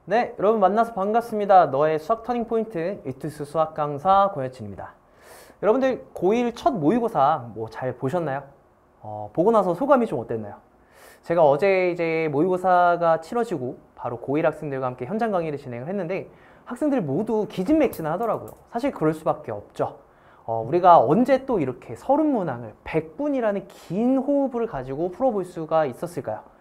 네, 여러분 만나서 반갑습니다. 너의 수학 터닝포인트 이투스 수학 강사 고여친입니다. 여러분들 고1 첫 모의고사 뭐 잘 보셨나요? 보고 나서 소감이 좀 어땠나요? 제가 어제 이제 모의고사가 치러지고 바로 고1 학생들과 함께 현장 강의를 진행을 했는데 학생들 모두 기진맥진을 하더라고요. 사실 그럴 수밖에 없죠. 우리가 언제 또 이렇게 서른문항을 100분이라는 긴 호흡을 가지고 풀어볼 수가 있었을까요?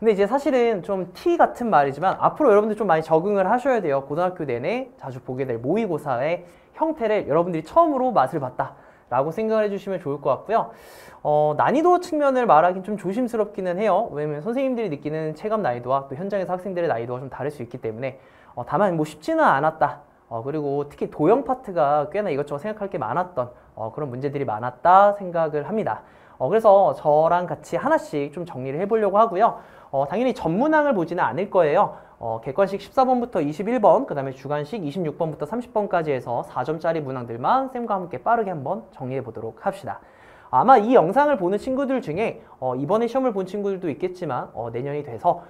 근데 이제 사실은 좀 T 같은 말이지만 앞으로 여러분들 좀 많이 적응을 하셔야 돼요. 고등학교 내내 자주 보게 될 모의고사의 형태를 여러분들이 처음으로 맛을 봤다 라고 생각을 해주시면 좋을 것 같고요. 난이도 측면을 말하긴 좀 조심스럽기는 해요. 왜냐면 선생님들이 느끼는 체감 난이도와 또 현장에서 학생들의 난이도가 좀 다를 수 있기 때문에 다만 뭐 쉽지는 않았다. 그리고 특히 도형 파트가 꽤나 이것저것 생각할 게 많았던 그런 문제들이 많았다 생각을 합니다. 그래서 저랑 같이 하나씩 좀 정리를 해보려고 하고요. 당연히 전문항을 보지는 않을 거예요. 객관식 14번부터 21번, 그 다음에 주관식 26번부터 30번까지 해서 4점짜리 문항들만 쌤과 함께 빠르게 한번 정리해 보도록 합시다. 아마 이 영상을 보는 친구들 중에 이번에 시험을 본 친구들도 있겠지만 내년이 돼서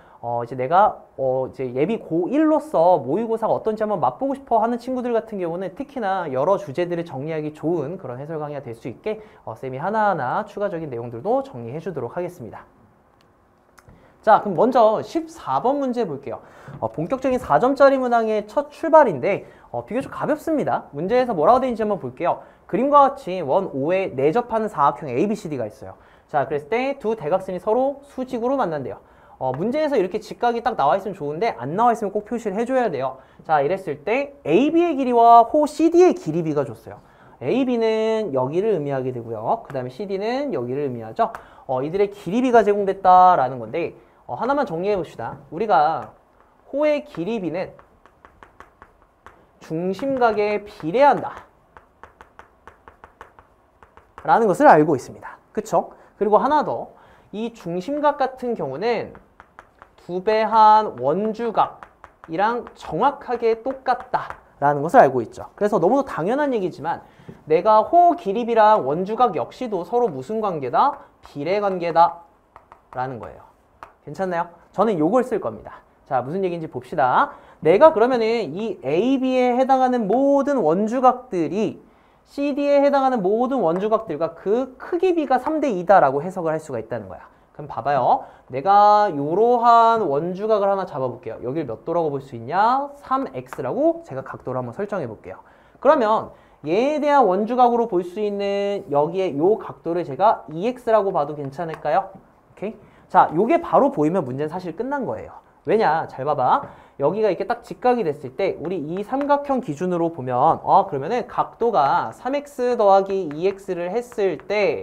이제 내가 이제 예비 고1로서 모의고사가 어떤지 한번 맛보고 싶어 하는 친구들 같은 경우는 특히나 여러 주제들을 정리하기 좋은 그런 해설 강의가 될 수 있게 쌤이 하나하나 추가적인 내용들도 정리해 주도록 하겠습니다. 자, 그럼 먼저 14번 문제 볼게요. 본격적인 4점짜리 문항의 첫 출발인데 비교적 가볍습니다. 문제에서 뭐라고 되어 있는지 한번 볼게요. 그림과 같이 원 5에 내접하는 사각형 ABCD가 있어요. 자, 그랬을 때 두 대각선이 서로 수직으로 만난대요. 문제에서 이렇게 직각이 딱 나와 있으면 좋은데 안 나와 있으면 꼭 표시를 해줘야 돼요. 자, 이랬을 때 AB의 길이와 호 CD의 길이 B가 줬어요. AB는 여기를 의미하게 되고요. 그 다음에 CD는 여기를 의미하죠. 이들의 길이 B가 제공됐다라는 건데 하나만 정리해 봅시다. 우리가 호의 길이 B는 중심각에 비례한다 라는 것을 알고 있습니다. 그쵸? 그리고 하나 더, 이 중심각 같은 경우는 두배한 원주각이랑 정확하게 똑같다 라는 것을 알고 있죠. 그래서 너무도 당연한 얘기지만 내가 호 길이 B랑 원주각 역시도 서로 무슨 관계다? 비례 관계다 라는 거예요. 괜찮나요? 저는 요걸 쓸 겁니다. 자, 무슨 얘기인지 봅시다. 내가 그러면은 이 AB에 해당하는 모든 원주각들이 CD에 해당하는 모든 원주각들과 그 크기 B가 3대2다 라고 해석을 할 수가 있다는 거야. 그럼 봐봐요. 내가 이러한 원주각을 하나 잡아볼게요. 여길 몇 도라고 볼 수 있냐? 3x라고 제가 각도를 한번 설정해 볼게요. 그러면 얘에 대한 원주각으로 볼 수 있는 여기에 요 각도를 제가 2x라고 봐도 괜찮을까요? 오케이? 자, 요게 바로 보이면 문제는 사실 끝난 거예요. 왜냐? 잘 봐봐. 여기가 이렇게 딱 직각이 됐을 때 우리 이 삼각형 기준으로 보면 그러면은 각도가 3x 더하기 2x를 했을 때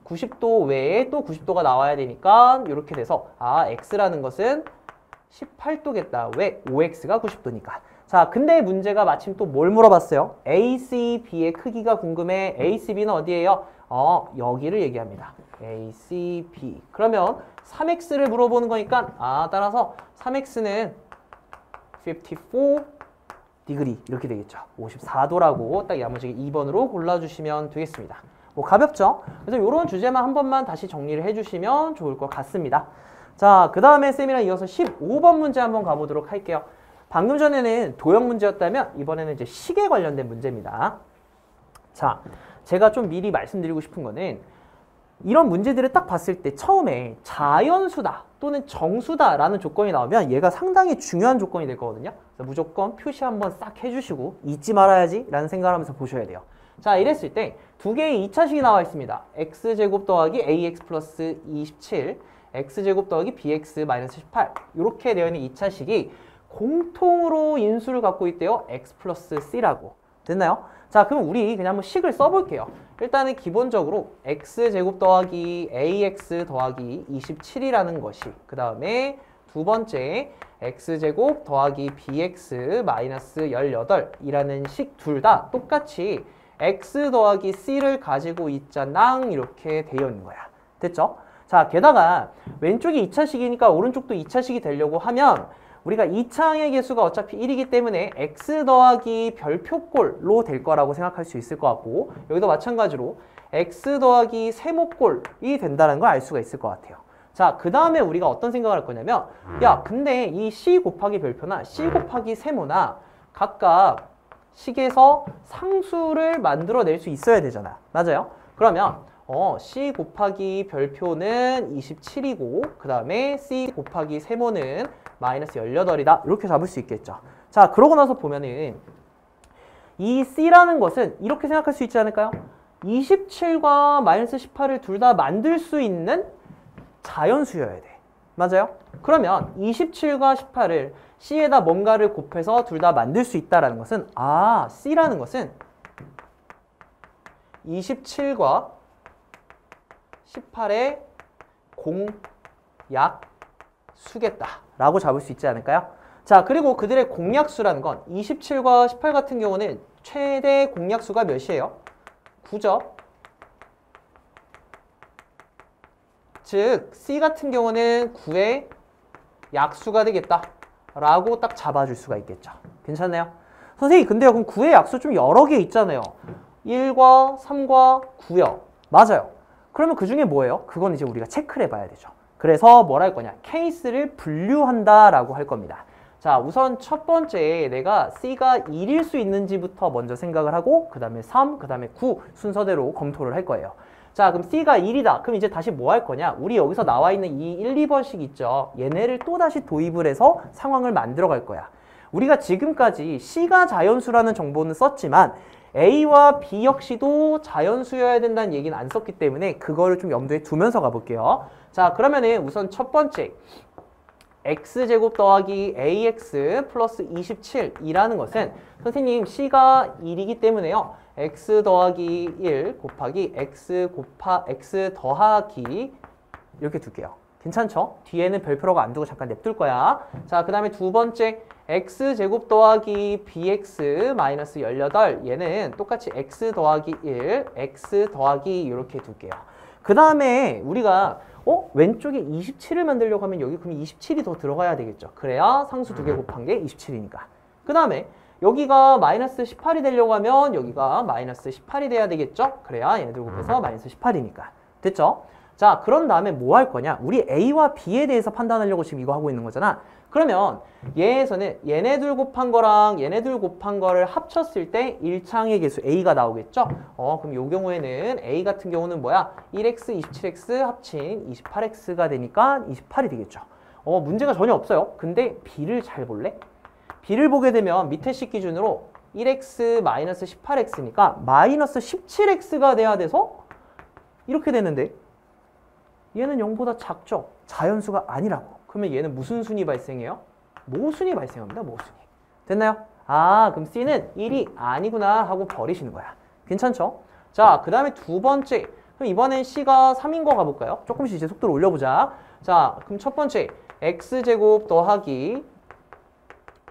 90도 외에 또 90도가 나와야 되니까 이렇게 돼서 x라는 것은 18도겠다. 왜? 5x가 90도니까. 자, 근데 문제가 마침 또 뭘 물어봤어요? ACB의 크기가 궁금해. ACB는 어디예요? 여기를 얘기합니다. ACB. 그러면 3x를 물어보는 거니까 따라서 3x는 54 디그리 이렇게 되겠죠. 54도라고 딱 야무지게 2번으로 골라주시면 되겠습니다. 뭐 가볍죠? 그래서 이런 주제만 한 번만 다시 정리를 해주시면 좋을 것 같습니다. 자, 그 다음에 쌤이랑 이어서 15번 문제 한번 가보도록 할게요. 방금 전에는 도형 문제였다면 이번에는 이제 식에 관련된 문제입니다. 자, 제가 좀 미리 말씀드리고 싶은 거는 이런 문제들을 딱 봤을 때 처음에 자연수다 또는 정수다 라는 조건이 나오면 얘가 상당히 중요한 조건이 될 거거든요. 그래서 무조건 표시 한번 싹 해주시고 잊지 말아야지 라는 생각을 하면서 보셔야 돼요. 자, 이랬을 때 두 개의 2차식이 나와 있습니다. x제곱 더하기 ax 플러스 27, x제곱 더하기 bx 마이너스 18 이렇게 되어 있는 2차식이 공통으로 인수를 갖고 있대요. x 플러스 c라고. 됐나요? 자, 그럼 우리 그냥 한번 식을 써볼게요. 일단은 기본적으로 x제곱 더하기 ax 더하기 27이라는 것이 그 다음에 두 번째 x제곱 더하기 bx 마이너스 18이라는 식 둘 다 똑같이 x 더하기 c를 가지고 있잖아 이렇게 되어 있는 거야. 됐죠? 자, 게다가 왼쪽이 2차식이니까 오른쪽도 2차식이 되려고 하면 우리가 2차항의 개수가 어차피 1이기 때문에 x 더하기 별표꼴로 될 거라고 생각할 수 있을 것 같고 여기도 마찬가지로 x 더하기 세모꼴이 된다는 걸 알 수가 있을 것 같아요. 자, 그 다음에 우리가 어떤 생각을 할 거냐면 야, 근데 이 C 곱하기 별표나 C 곱하기 세모나 각각 식에서 상수를 만들어낼 수 있어야 되잖아. 맞아요? 그러면 C 곱하기 별표는 27이고 그 다음에 C 곱하기 세모는 마이너스 18이다. 이렇게 잡을 수 있겠죠. 자, 그러고 나서 보면은 이 C라는 것은 이렇게 생각할 수 있지 않을까요? 27과 마이너스 18을 둘 다 만들 수 있는 자연수여야 돼. 맞아요? 그러면 27과 18을 C에다 뭔가를 곱해서 둘 다 만들 수 있다는 것은 C라는 것은 27과 18의 공약수겠다 라고 잡을 수 있지 않을까요? 자, 그리고 그들의 공약수라는 건 27과 18 같은 경우는 최대 공약수가 몇이에요? 9죠. 즉 C 같은 경우는 9의 약수가 되겠다 라고 딱 잡아줄 수가 있겠죠. 괜찮나요? 선생님, 근데요, 그럼 9의 약수 좀 여러 개 있잖아요. 1과 3과 9요. 맞아요. 그러면 그 중에 뭐예요? 그건 이제 우리가 체크를 해봐야 되죠. 그래서 뭐라 할 거냐? 케이스를 분류한다 라고 할 겁니다. 자, 우선 첫 번째 내가 C가 1일 수 있는지부터 먼저 생각을 하고 그 다음에 3, 그 다음에 9 순서대로 검토를 할 거예요. 자, 그럼 C가 1이다. 그럼 이제 다시 뭐 할 거냐? 우리 여기서 나와 있는 이 1, 2번씩 있죠. 얘네를 또 다시 도입을 해서 상황을 만들어 갈 거야. 우리가 지금까지 C가 자연수라는 정보는 썼지만 A와 B 역시도 자연수여야 된다는 얘기는 안 썼기 때문에 그거를 좀 염두에 두면서 가볼게요. 자, 그러면은 우선 첫 번째 x제곱 더하기 ax 플러스 27이라는 것은 선생님 C가 1이기 때문에요. x 더하기 1 곱하기 x 더하기 이렇게 둘게요. 괜찮죠? 뒤에는 별표라고 안 두고 잠깐 냅둘 거야. 자, 그 다음에 두 번째 x제곱 더하기 bx 마이너스 18 얘는 똑같이 x 더하기 1 x 더하기 이렇게 둘게요. 그 다음에 우리가 왼쪽에 27을 만들려고 하면 여기 그럼 27이 더 들어가야 되겠죠. 그래야 상수 두 개 곱한 게 27이니까. 그 다음에 여기가 마이너스 18이 되려고 하면 여기가 마이너스 18이 돼야 되겠죠. 그래야 얘네들 곱해서 마이너스 18이니까. 됐죠? 자, 그런 다음에 뭐 할 거냐? 우리 A와 B에 대해서 판단하려고 지금 이거 하고 있는 거잖아. 그러면 얘에서는 얘네들 곱한 거랑 얘네들 곱한 거를 합쳤을 때 1창의 개수 A가 나오겠죠? 그럼 이 경우에는 A 같은 경우는 뭐야? 1x, 27x 합친 28x가 되니까 28이 되겠죠. 문제가 전혀 없어요. 근데 B를 잘 볼래? B를 보게 되면 밑에 식 기준으로 1x 마이너스 18x니까 마이너스 17x가 돼야 돼서 이렇게 되는데 얘는 0보다 작죠? 자연수가 아니라고. 그러면 얘는 무슨 순위 발생해요? 모순위 발생합니다. 모순위. 됐나요? 그럼 C는 1이 아니구나 하고 버리시는 거야. 괜찮죠? 자, 그 다음에 두 번째. 그럼 이번엔 C가 3인 거 가볼까요? 조금씩 이제 속도를 올려보자. 자, 그럼 첫 번째 x제곱 더하기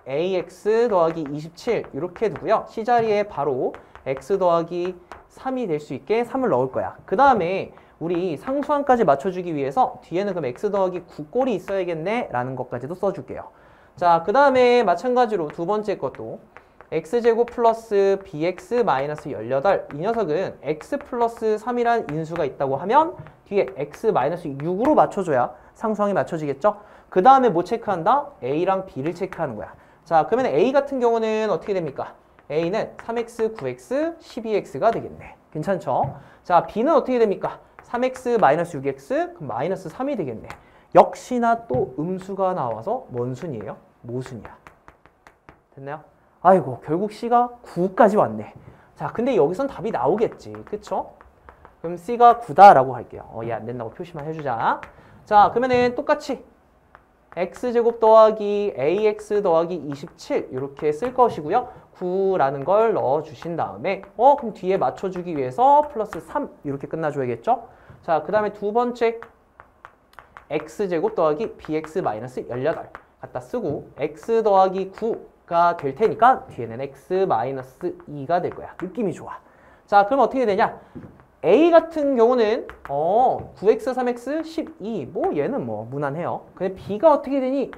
ax 더하기 27 이렇게 두고요. C 자리에 바로 x 더하기 3이 될 수 있게 3을 넣을 거야. 그 다음에 우리 상수항까지 맞춰주기 위해서 뒤에는 그럼 x 더하기 9꼴이 있어야겠네 라는 것까지도 써줄게요. 자, 그 다음에 마찬가지로 두 번째 것도 x제곱 플러스 bx 마이너스 18 이 녀석은 x 플러스 3이라는 인수가 있다고 하면 뒤에 x 마이너스 6으로 맞춰줘야 상수항이 맞춰지겠죠? 그 다음에 뭐 체크한다? a랑 b를 체크하는 거야. 자, 그러면 a 같은 경우는 어떻게 됩니까? a는 3x, 9x, 12x가 되겠네. 괜찮죠? 자, b는 어떻게 됩니까? 3x 마이너스 6x 그럼 마이너스 3이 되겠네. 역시나 또 음수가 나와서 뭔 순이에요? 모순이야. 됐나요? 아이고, 결국 C가 9까지 왔네. 자, 근데 여기선 답이 나오겠지. 그쵸? 그럼 C가 9다라고 할게요. 얘 안 된다고 표시만 해주자. 자, 그러면은 똑같이 x제곱 더하기 ax 더하기 27 이렇게 쓸 것이고요. 9라는 걸 넣어주신 다음에 그럼 뒤에 맞춰주기 위해서 플러스 3 이렇게 끝나줘야겠죠? 자, 그 다음에 두 번째 x제곱 더하기 bx 마이너스 18 갖다 쓰고 x 더하기 9가 될 테니까 뒤에는 x 마이너스 2가 될 거야. 느낌이 좋아. 자, 그럼 어떻게 되냐? A 같은 경우는 9x, 3x, 12 뭐 얘는 뭐 무난해요. 근데 B가 어떻게 되니?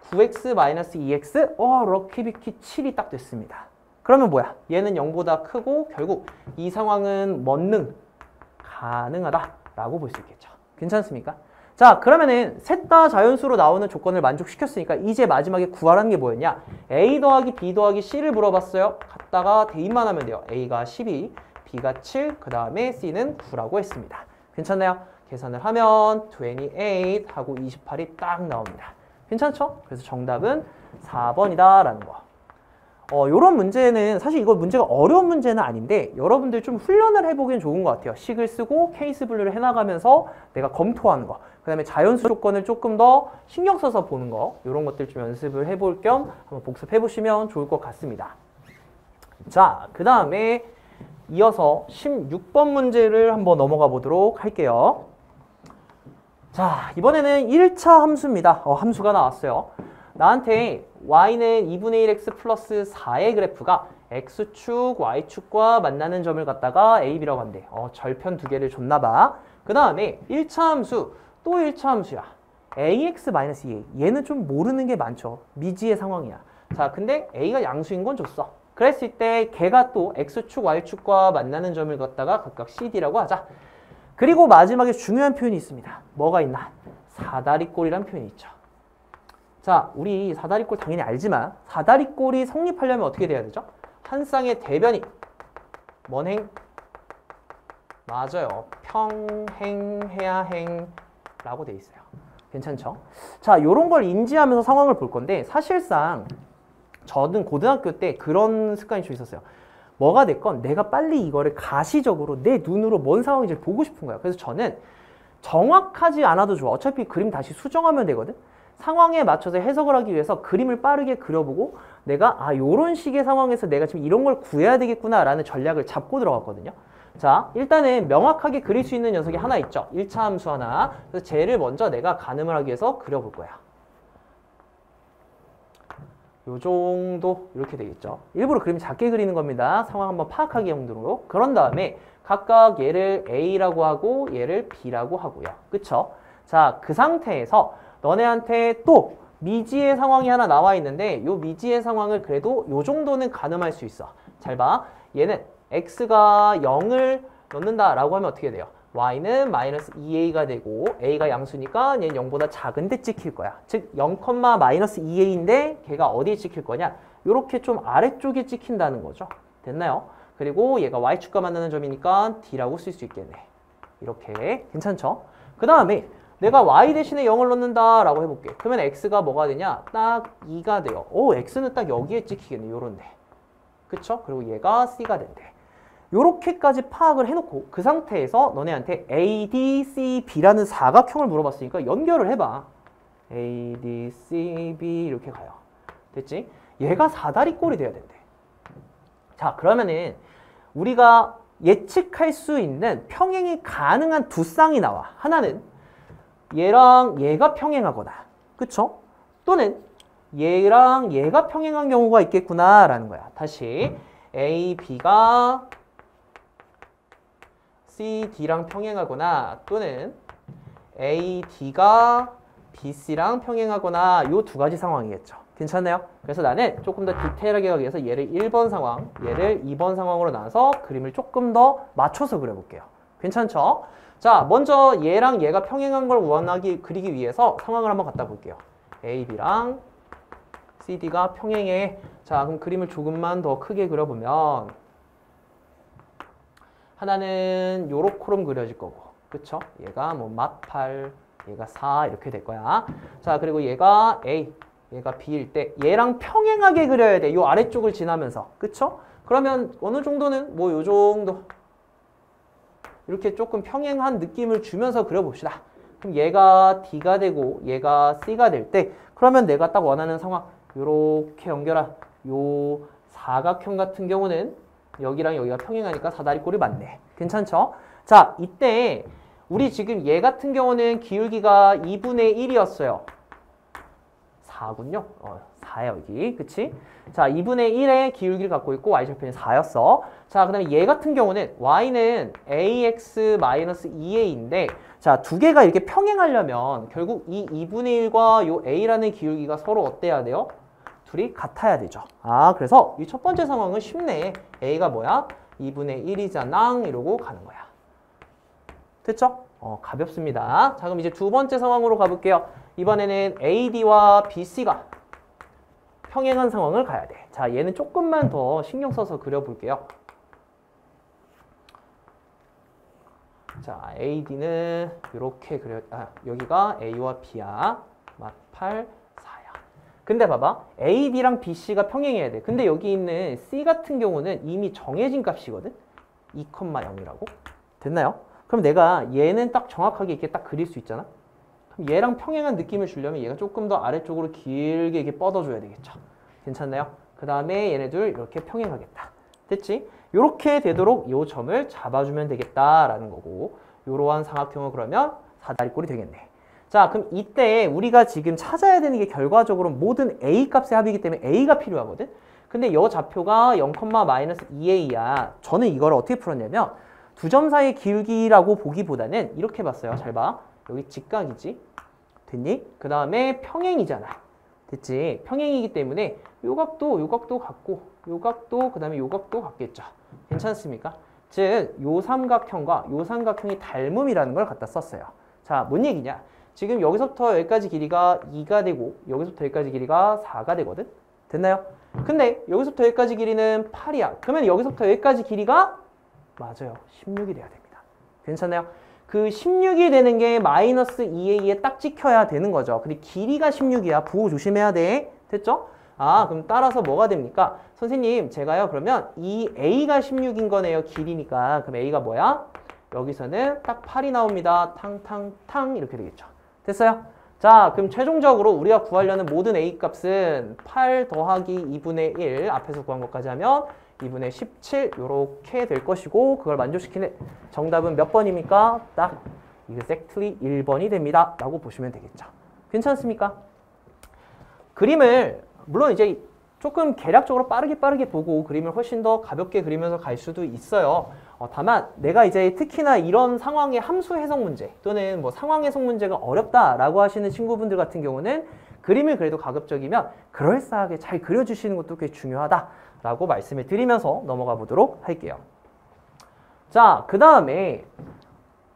9x 마이너스 2x 럭키비키 7이 딱 됐습니다. 그러면 뭐야? 얘는 0보다 크고 결국 이 상황은 뭔 능? 가능하다라고 볼 수 있겠죠. 괜찮습니까? 자, 그러면은 셋 다 자연수로 나오는 조건을 만족시켰으니까 이제 마지막에 구하라는 게 뭐였냐? A 더하기 B 더하기 C를 물어봤어요. 갖다가 대입만 하면 돼요. A가 12, B가 7, 그 다음에 C는 9라고 했습니다. 괜찮나요? 계산을 하면 28 하고 28이 딱 나옵니다. 괜찮죠? 그래서 정답은 4번이다 라는 거. 요런 문제는 사실 이거 문제가 어려운 문제는 아닌데 여러분들 좀 훈련을 해보기엔 좋은 것 같아요. 식을 쓰고 케이스 분류를 해나가면서 내가 검토하는 거, 그 다음에 자연수 조건을 조금 더 신경 써서 보는 거, 이런 것들 좀 연습을 해볼 겸 한번 복습해 보시면 좋을 것 같습니다. 자, 그 다음에 이어서 16번 문제를 한번 넘어가 보도록 할게요. 자, 이번에는 1차 함수입니다. 함수가 나왔어요. 나한테 y는 2분의 1x 플러스 4의 그래프가 x축, y축과 만나는 점을 갖다가 a, b라고 한대. 절편 두 개를 줬나 봐. 그 다음에 1차 함수, 또 1차 함수야. ax-2a. 얘는 좀 모르는 게 많죠. 미지의 상황이야. 자, 근데 a가 양수인 건 줬어. 그랬을 때 걔가 또 x축, y축과 만나는 점을 갖다가 각각 cd라고 하자. 그리고 마지막에 중요한 표현이 있습니다. 뭐가 있나? 사다리꼴이란 표현이 있죠. 자, 우리 사다리꼴 당연히 알지만 사다리꼴이 성립하려면 어떻게 돼야 되죠? 한 쌍의 대변이 뭔 행? 맞아요. 평행, 해야행라고 돼 있어요. 괜찮죠? 자, 요런 걸 인지하면서 상황을 볼 건데 사실상 저는 고등학교 때 그런 습관이 좀 있었어요. 뭐가 됐건 내가 빨리 이거를 가시적으로 내 눈으로 뭔 상황인지 보고 싶은 거예요. 그래서 저는 정확하지 않아도 좋아. 어차피 그림 다시 수정하면 되거든. 상황에 맞춰서 해석을 하기 위해서 그림을 빠르게 그려보고 내가 요런 식의 상황에서 내가 지금 이런 걸 구해야 되겠구나 라는 전략을 잡고 들어갔거든요. 자, 일단은 명확하게 그릴 수 있는 녀석이 하나 있죠. 1차 함수 하나. 그래서 쟤를 먼저 내가 가늠을 하기 위해서 그려볼 거야. 요 정도 이렇게 되겠죠. 일부러 그림 작게 그리는 겁니다. 상황 한번 파악하기 용도로. 그런 다음에 각각 얘를 A라고 하고 얘를 B라고 하고요. 그쵸? 자, 그 상태에서 너네한테 또 미지의 상황이 하나 나와 있는데 요 미지의 상황을 그래도 요 정도는 가늠할 수 있어. 잘 봐. 얘는 x가 0을 넣는다라고 하면 어떻게 돼요? y는 마이너스 2a가 되고 a가 양수니까 얘는 0보다 작은데 찍힐 거야. 즉 0, 마이너스 2a인데 걔가 어디에 찍힐 거냐? 요렇게 좀 아래쪽에 찍힌다는 거죠. 됐나요? 그리고 얘가 y축과 만나는 점이니까 d라고 쓸 수 있겠네. 이렇게 괜찮죠? 그 다음에 내가 y 대신에 0을 넣는다 라고 해볼게. 그러면 x가 뭐가 되냐? 딱 2가 돼요. x는 딱 여기에 찍히겠네. 요런데. 그쵸? 그리고 얘가 c가 된대. 요렇게까지 파악을 해놓고 그 상태에서 너네한테 A, D, C, B라는 사각형을 물어봤으니까 연결을 해봐. A, D, C, B 이렇게 가요. 됐지? 얘가 사다리꼴이 돼야 된대. 자, 그러면은 우리가 예측할 수 있는 평행이 가능한 두 쌍이 나와. 하나는 얘랑 얘가 평행하거나, 그쵸? 또는 얘랑 얘가 평행한 경우가 있겠구나 라는 거야. 다시 A, B가 C, D랑 평행하거나 또는 A, D가 B, C랑 평행하거나 요 두 가지 상황이겠죠. 괜찮나요? 그래서 나는 조금 더 디테일하게 가기 위해서 얘를 1번 상황, 얘를 2번 상황으로 나눠서 그림을 조금 더 맞춰서 그려볼게요. 괜찮죠? 자, 먼저 얘랑 얘가 평행한 걸 그리기 위해서 상황을 한번 갖다 볼게요. A, B랑 C, D가 평행해. 자, 그럼 그림을 조금만 더 크게 그려보면 하나는 요렇게로 그려질 거고, 그쵸? 얘가 뭐 막8, 얘가 4 이렇게 될 거야. 자, 그리고 얘가 A, 얘가 B일 때 얘랑 평행하게 그려야 돼. 요 아래쪽을 지나면서, 그쵸? 그러면 어느 정도는 뭐 요 정도 이렇게 조금 평행한 느낌을 주면서 그려봅시다. 그럼 얘가 D가 되고 얘가 C가 될 때 그러면 내가 딱 원하는 상황 요렇게 연결한 요 사각형 같은 경우는 여기랑 여기가 평행하니까 사다리꼴이 맞네. 괜찮죠? 자, 이때 우리 지금 얘 같은 경우는 기울기가 2분의 1이었어요. 4군요. 4야 여기. 그치? 자, 2분의 1의 기울기를 갖고 있고 y절편이 4였어. 자, 그 다음에 얘 같은 경우는 y는 ax-2a인데 자, 두 개가 이렇게 평행하려면 결국 이 2분의 1과 요 a라는 기울기가 서로 어때야 돼요? 둘이 같아야 되죠. 그래서 이 첫 번째 상황은 쉽네. a가 뭐야? 2분의 1이잖아. 이러고 가는 거야. 됐죠? 가볍습니다. 자, 그럼 이제 두 번째 상황으로 가볼게요. 이번에는 AD와 BC가 평행한 상황을 가야 돼. 자, 얘는 조금만 더 신경 써서 그려볼게요. 자, AD는 이렇게 여기가 A와 B야. 맞 8, 4야. 근데 봐봐. AD랑 BC가 평행해야 돼. 근데 여기 있는 C 같은 경우는 이미 정해진 값이거든. 2,0이라고. 됐나요? 그럼 내가 얘는 딱 정확하게 이렇게 딱 그릴 수 있잖아. 그럼 얘랑 평행한 느낌을 주려면 얘가 조금 더 아래쪽으로 길게 이렇게 뻗어줘야 되겠죠. 괜찮나요? 그 다음에 얘네들 이렇게 평행하겠다. 됐지? 이렇게 되도록 이 점을 잡아주면 되겠다라는 거고, 이러한 삼각형은 그러면 사다리꼴이 되겠네. 자, 그럼 이때 우리가 지금 찾아야 되는 게 결과적으로 모든 A 값의 합이기 때문에 A가 필요하거든? 근데 이 좌표가 0,-2a야. 저는 이걸 어떻게 풀었냐면 두 점 사이의 길기라고 보기보다는 이렇게 봤어요. 잘 봐. 여기 직각이지. 됐니? 그 다음에 평행이잖아. 됐지? 평행이기 때문에 요 각도 같고, 요 각도, 그 다음에 요 각도 같겠죠. 괜찮습니까? 즉, 요 삼각형과 요 삼각형이 닮음이라는 걸 갖다 썼어요. 자, 뭔 얘기냐? 지금 여기서부터 여기까지 길이가 2가 되고, 여기서부터 여기까지 길이가 4가 되거든? 됐나요? 근데 여기서부터 여기까지 길이는 8이야. 그러면 여기서부터 여기까지 길이가 맞아요. 16이 돼야 됩니다. 괜찮나요? 그 16이 되는 게 마이너스 2a에 딱 찍혀야 되는 거죠. 근데 길이가 16이야. 부호 조심해야 돼. 됐죠? 아, 그럼 따라서 뭐가 됩니까? 선생님, 제가요, 그러면 이 a가 16인 거네요. 길이니까. 그럼 a가 뭐야? 여기서는 딱 8이 나옵니다. 탕탕탕 이렇게 되겠죠. 됐어요? 자, 그럼 최종적으로 우리가 구하려는 모든 a 값은 8 더하기 2분의 1 앞에서 구한 것까지 하면 2분의 17 이렇게 될 것이고, 그걸 만족시키는 정답은 몇 번입니까? 딱 exactly 1번이 됩니다. 라고 보시면 되겠죠. 괜찮습니까? 그림을 물론 이제 조금 계략적으로 빠르게 보고 그림을 훨씬 더 가볍게 그리면서 갈 수도 있어요. 다만 내가 이제 특히나 이런 상황의 함수 해석 문제 또는 뭐 상황 해석 문제가 어렵다라고 하시는 친구분들 같은 경우는 그림을 그래도 가급적이면 그럴싸하게 잘 그려주시는 것도 꽤 중요하다라고 말씀을 드리면서 넘어가 보도록 할게요. 자, 그 다음에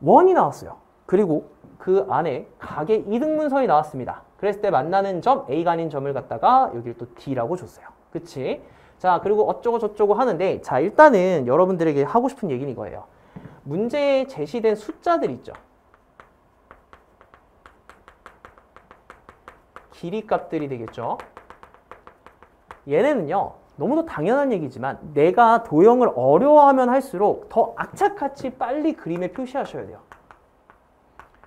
원이 나왔어요. 그리고 그 안에 각의 이등분선이 나왔습니다. 그랬을 때 만나는 점, A가 아닌 점을 갖다가 여기를 또 D라고 줬어요. 그치? 자, 그리고 어쩌고 저쩌고 하는데, 자, 일단은 여러분들에게 하고 싶은 얘기는 이거예요. 문제에 제시된 숫자들 있죠. 길이 값들이 되겠죠. 얘네는요, 너무도 당연한 얘기지만 내가 도형을 어려워하면 할수록 더 악착같이 빨리 그림에 표시하셔야 돼요.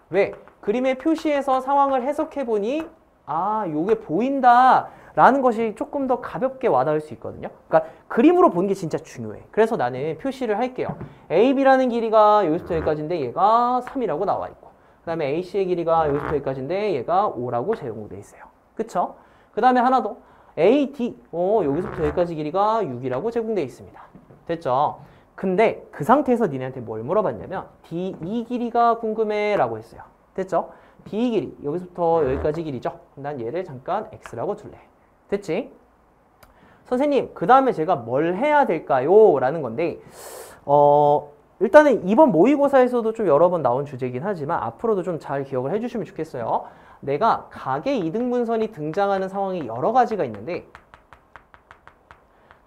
왜? 그림에 표시해서 상황을 해석해보니 아, 요게 보인다 라는 것이 조금 더 가볍게 와닿을 수 있거든요. 그러니까 그림으로 보는 게 진짜 중요해. 그래서 나는 표시를 할게요. AB라는 길이가 여기서부터 여기까지인데 얘가 3이라고 나와 있고, 그 다음에 AC의 길이가 여기서부터 여기까지인데 얘가 5라고 제공되어 있어요. 그쵸? 그 다음에 하나 더 AD, 여기서부터 여기까지 길이가 6이라고 제공되어 있습니다. 됐죠? 근데 그 상태에서 니네한테 뭘 물어봤냐면 DE 길이가 궁금해 라고 했어요. 됐죠? DE 길이, 여기서부터 여기까지 길이죠? 난 얘를 잠깐 X라고 둘래. 됐지? 선생님, 그 다음에 제가 뭘 해야 될까요? 라는 건데, 일단은 이번 모의고사에서도 좀 여러 번 나온 주제이긴 하지만 앞으로도 좀 잘 기억을 해주시면 좋겠어요. 내가 각의 이등분선이 등장하는 상황이 여러 가지가 있는데,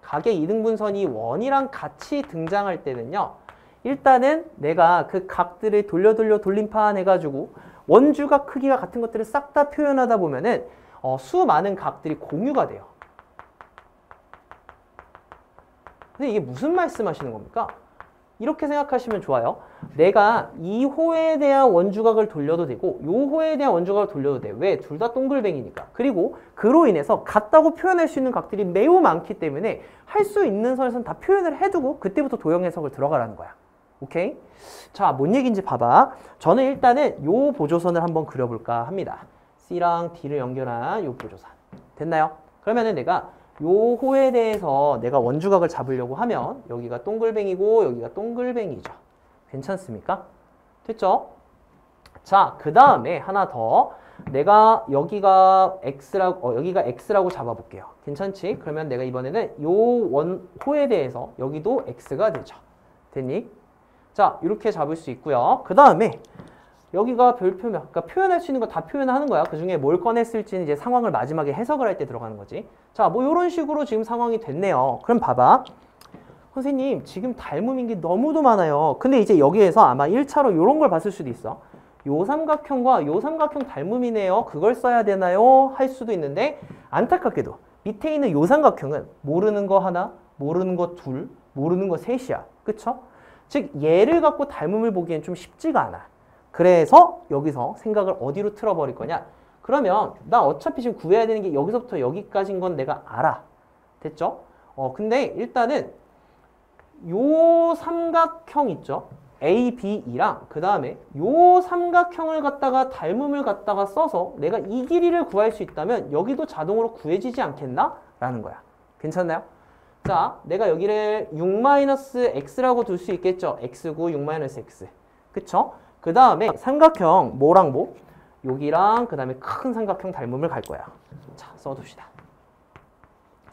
각의 이등분선이 원이랑 같이 등장할 때는요, 일단은 내가 그 각들을 돌림판 해가지고 원주각 크기가 같은 것들을 싹 다 표현하다 보면은 수많은 각들이 공유가 돼요. 근데 이게 무슨 말씀하시는 겁니까? 이렇게 생각하시면 좋아요. 내가 이 호에 대한 원주각을 돌려도 되고 이 호에 대한 원주각을 돌려도 돼. 왜? 둘 다 동글뱅이니까. 그리고 그로 인해서 같다고 표현할 수 있는 각들이 매우 많기 때문에 할 수 있는 선에서는 다 표현을 해두고 그때부터 도형 해석을 들어가라는 거야. 오케이? 자, 뭔 얘기인지 봐봐. 저는 일단은 요 보조선을 한번 그려볼까 합니다. C랑 D를 연결한 요 보조선. 됐나요? 그러면은 내가 요 호에 대해서 내가 원주각을 잡으려고 하면 여기가 동글뱅이고 여기가 동글뱅이죠. 괜찮습니까? 됐죠? 자, 그 다음에 하나 더. 내가 여기가 X라고 잡아볼게요. 괜찮지? 그러면 내가 이번에는 요 호에 대해서 여기도 X가 되죠. 됐니? 자, 이렇게 잡을 수 있고요. 그 다음에 여기가 별표면, 그러니까 표현할 수 있는 거 다 표현하는 거야. 그 중에 뭘 꺼냈을지는 이제 상황을 마지막에 해석을 할 때 들어가는 거지. 자, 뭐 이런 식으로 지금 상황이 됐네요. 그럼 봐봐. 선생님, 지금 닮음인 게 너무도 많아요. 근데 이제 여기에서 아마 1차로 이런 걸 봤을 수도 있어. 요 삼각형과 요 삼각형 닮음이네요. 그걸 써야 되나요? 할 수도 있는데 안타깝게도 밑에 있는 요 삼각형은 모르는 거 하나, 모르는 거 둘, 모르는 거 셋이야. 그쵸? 즉 얘를 갖고 닮음을 보기엔 좀 쉽지가 않아. 그래서 여기서 생각을 어디로 틀어버릴 거냐? 그러면 나 어차피 지금 구해야 되는 게 여기서부터 여기까지인 건 내가 알아. 됐죠? 근데 일단은 요 삼각형 있죠? A, B, E랑 그 다음에 요 삼각형을 갖다가 닮음을 갖다가 써서 내가 이 길이를 구할 수 있다면 여기도 자동으로 구해지지 않겠나? 라는 거야. 괜찮나요? 자, 내가 여기를 6-x라고 둘 수 있겠죠? x고 6-x. 그쵸? 그 다음에 삼각형 뭐랑 뭐? 여기랑 그 다음에 큰 삼각형 닮음을 갈 거야. 자, 써둡시다.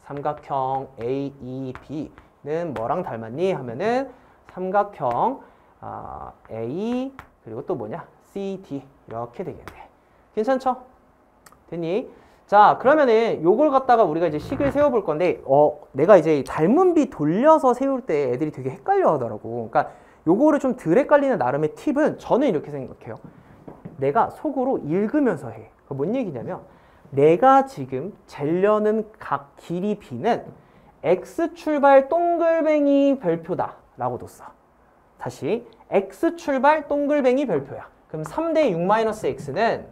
삼각형 A, E, B는 뭐랑 닮았니? 하면은 삼각형 A 그리고 또 뭐냐? C, D 이렇게 되겠네. 괜찮죠? 됐니? 자, 그러면은 요걸 갖다가 우리가 이제 식을 세워볼 건데 내가 이제 닮음비 돌려서 세울 때 애들이 되게 헷갈려 하더라고. 그러니까 요거를 좀 덜 헷갈리는 나름의 팁은 저는 이렇게 생각해요. 내가 속으로 읽으면서 해. 뭔 얘기냐면 내가 지금 재려는 각 길이 B는 X 출발 동글뱅이 별표다 라고 뒀어. 다시 X 출발 동글뱅이 별표야. 그럼 3대 6-x는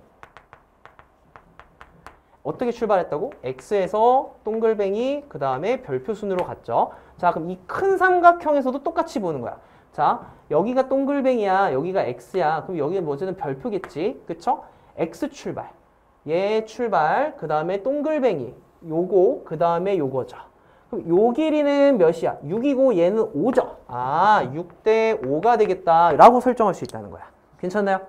어떻게 출발했다고? X에서 동글뱅이 그 다음에 별표 순으로 갔죠. 자, 그럼 이 큰 삼각형에서도 똑같이 보는 거야. 자, 여기가 동글뱅이야. 여기가 X야. 그럼 여기는 뭐지는 별표겠지. 그쵸? X 출발. 얘 출발. 그 다음에 동글뱅이. 요거. 그 다음에 요거죠. 그럼 요 길이는 몇이야? 6이고 얘는 5죠. 아, 6대 5가 되겠다. 라고 설정할 수 있다는 거야. 괜찮나요?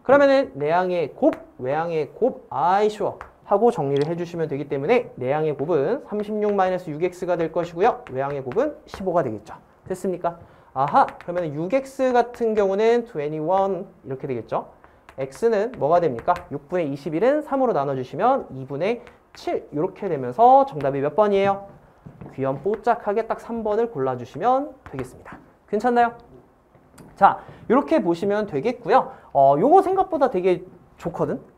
그러면은 내항의 곱, 외항의 곱. 아이 쉬워. 하고 정리를 해주시면 되기 때문에 내항의 곱은 36-6x가 될 것이고요. 외항의 곱은 15가 되겠죠. 됐습니까? 아하, 그러면 6x 같은 경우는 21 이렇게 되겠죠. x는 뭐가 됩니까? 6분의 21은 3으로 나눠주시면 2분의 7 이렇게 되면서 정답이 몇 번이에요? 귀염뽀짝하게 딱 3번을 골라주시면 되겠습니다. 괜찮나요? 자, 이렇게 보시면 되겠고요. 요거 생각보다 되게 좋거든.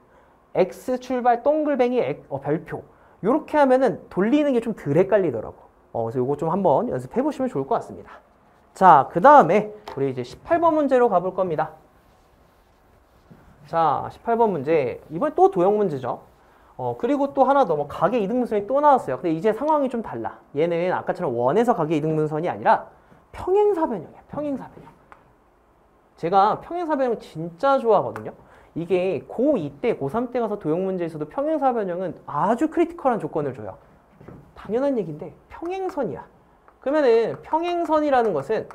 X 출발 동글뱅이 별표. 이렇게 하면은 돌리는 게 좀 덜 헷갈리더라고. 그래서 요거 좀 한번 연습해 보시면 좋을 것 같습니다. 자, 그 다음에 우리 이제 18번 문제로 가볼 겁니다. 자, 18번 문제. 이번에 또 도형 문제죠. 그리고 또 하나 더, 각의 이등분선이 또 나왔어요. 근데 이제 상황이 좀 달라. 얘는 아까처럼 원에서 각의 이등분선이 아니라 평행사변형이야. 평행사변형. 제가 평행사변형 진짜 좋아하거든요. 이게 고2 때, 고3 때 가서 도형 문제에서도 평행사변형은 아주 크리티컬한 조건을 줘요. 당연한 얘기인데 평행선이야. 그러면은 평행선이라는 것은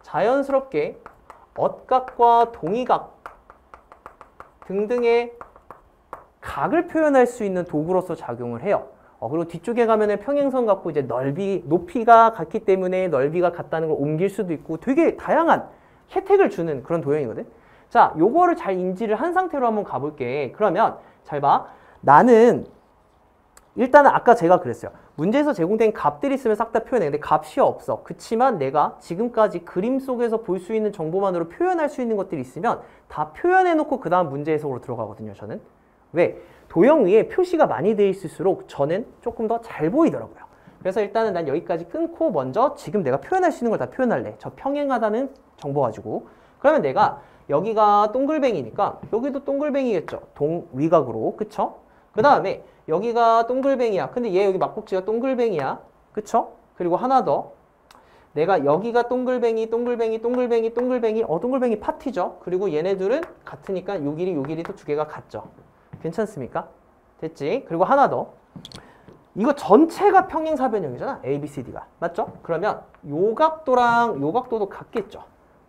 자연스럽게 엇각과 동의각 등등의 각을 표현할 수 있는 도구로서 작용을 해요. 그리고 뒤쪽에 가면은 평행선 갖고 이제 높이가 같기 때문에 넓이가 같다는 걸 옮길 수도 있고 되게 다양한 혜택을 주는 그런 도형이거든. 자, 요거를 잘 인지를 한 상태로 한번 가볼게. 그러면 잘 봐. 나는 일단은 아까 제가 그랬어요. 문제에서 제공된 값들이 있으면 싹 다 표현해. 근데 값이 없어. 그치만 내가 지금까지 그림 속에서 볼 수 있는 정보만으로 표현할 수 있는 것들이 있으면 다 표현해놓고 그 다음 문제 해석으로 들어가거든요. 저는. 왜? 도형 위에 표시가 많이 돼 있을수록 저는 조금 더 잘 보이더라고요. 그래서 일단은 난 여기까지 끊고 먼저 지금 내가 표현할 수 있는 걸 다 표현할래. 저 평행하다는 정보 가지고. 그러면 내가 여기가 동글뱅이니까 여기도 동글뱅이겠죠. 동위각으로. 그쵸? 그 다음에 여기가 동글뱅이야. 근데 얘 여기 막국지가 동글뱅이야. 그쵸? 그리고 하나 더. 내가 여기가 동글뱅이 동글뱅이 파티죠. 그리고 얘네들은 같으니까 요 길이도 두 개가 같죠. 괜찮습니까? 됐지? 그리고 하나 더. 이거 전체가 평행사변형이잖아. A, B, C, D가. 맞죠? 그러면 요 각도랑 요 각도도 같겠죠.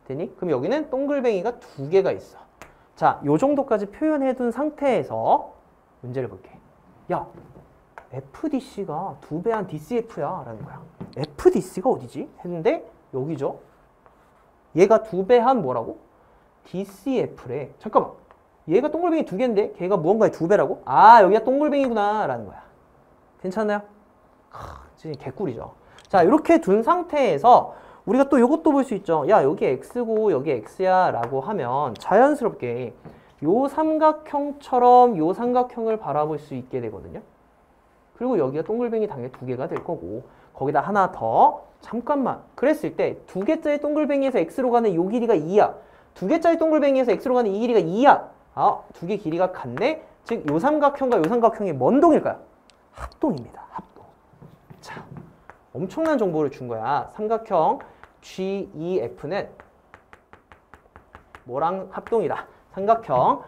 되니? 그럼 여기는 동글뱅이가 두 개가 있어. 자, 요 정도까지 표현해둔 상태에서 문제를 볼게. 야, FDC가 2배한 DCF야 라는 거야. FDC가 어디지? 했는데 여기죠. 얘가 2배한 뭐라고? DCF래. 잠깐만. 얘가 동글뱅이 2개인데 걔가 무언가의 2배라고? 아, 여기가 동글뱅이구나 라는 거야. 괜찮나요? 진짜 개꿀이죠. 자, 이렇게 둔 상태에서 우리가 또 이것도 볼 수 있죠. 야, 여기 X고 여기 X야 라고 하면 자연스럽게 요 삼각형처럼 요 삼각형을 바라볼 수 있게 되거든요. 그리고 여기가 동글뱅이 당연히 2개가 될 거고 거기다 하나 더 잠깐만 그랬을 때 2개짜리 동글뱅이에서 X로 가는 요 길이가 2야. 2개짜리 동글뱅이에서 X로 가는 이 길이가 2야. 아, 2개 길이가 같네? 즉 요 삼각형과 요 삼각형이 뭔 동일까요? 합동입니다. 합동. 자, 엄청난 정보를 준 거야. 삼각형 GEF는 뭐랑 합동이다. 삼각형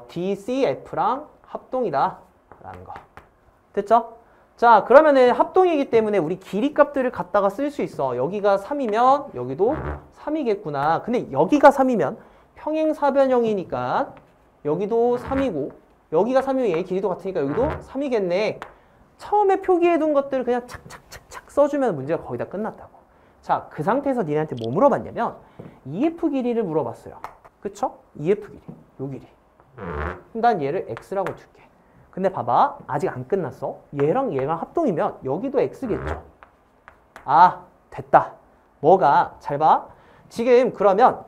DCF랑 합동이다 라는 거. 됐죠? 자, 그러면은 합동이기 때문에 우리 길이 값들을 갖다가 쓸 수 있어. 여기가 3이면 여기도 3이겠구나. 근데 여기가 3이면 평행사변형이니까 여기도 3이고 여기가 3이면 얘 길이도 같으니까 여기도 3이겠네. 처음에 표기해둔 것들을 그냥 착착착착 써주면 문제가 거의 다 끝났다고. 자, 그 상태에서 니네한테 뭐 물어봤냐면 EF 길이를 물어봤어요. 그쵸? EF 길이, 요 길이. 그럼 난 얘를 X라고 줄게. 근데 봐봐, 아직 안 끝났어. 얘랑 얘랑 합동이면 여기도 X겠죠. 아, 됐다. 뭐가? 잘 봐. 지금 그러면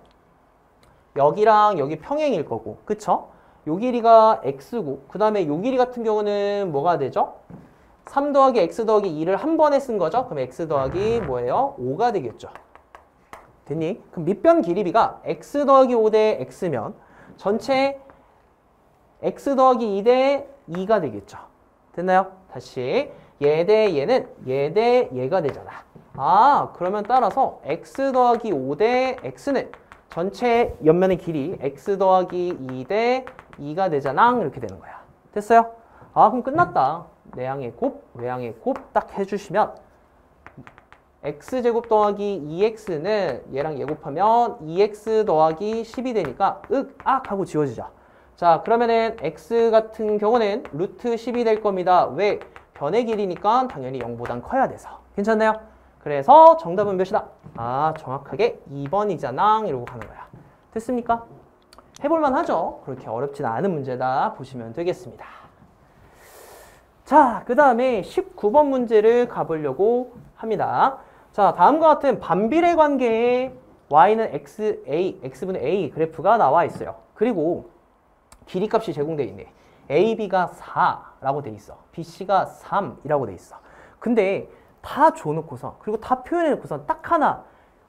여기랑 여기 평행일 거고, 그쵸? 요 길이가 X고, 그 다음에 요 길이 같은 경우는 뭐가 되죠? 3 더하기 X 더하기 2를 한 번에 쓴 거죠? 그럼 X 더하기 뭐예요? 5가 되겠죠. 됐니? 그럼 밑변 길이비가 X 더하기 5 대 X면 전체 X 더하기 2 대 2가 되겠죠. 됐나요? 다시 얘 대 얘는 얘 대 얘가 되잖아. 아, 그러면 따라서 X 더하기 5 대 X는 전체 옆면의 길이 X 더하기 2 대 2가 되잖아. 이렇게 되는 거야. 됐어요? 아, 그럼 끝났다. 내항의 곱, 외항의 곱 딱 해주시면 x제곱 더하기 2x는 얘랑 얘 곱하면 2x 더하기 10이 되니까 악 하고 지워지죠. 자, 그러면은 x 같은 경우는 루트 10이 될 겁니다. 왜? 변의 길이니까 당연히 0보단 커야 돼서. 괜찮나요? 그래서 정답은 몇이다? 아, 정확하게 2번이잖아. 이러고 가는 거야. 됐습니까? 해볼만 하죠? 그렇게 어렵진 않은 문제다 보시면 되겠습니다. 자, 그 다음에 19번 문제를 가보려고 합니다. 자, 다음과 같은 반비례 관계에 y는 x분의 a 그래프가 나와 있어요. 그리고 길이값이 제공되어 있네. ab가 4라고 돼 있어. bc가 3이라고 돼 있어. 근데 다 줘놓고서 그리고 다 표현해놓고서 딱 하나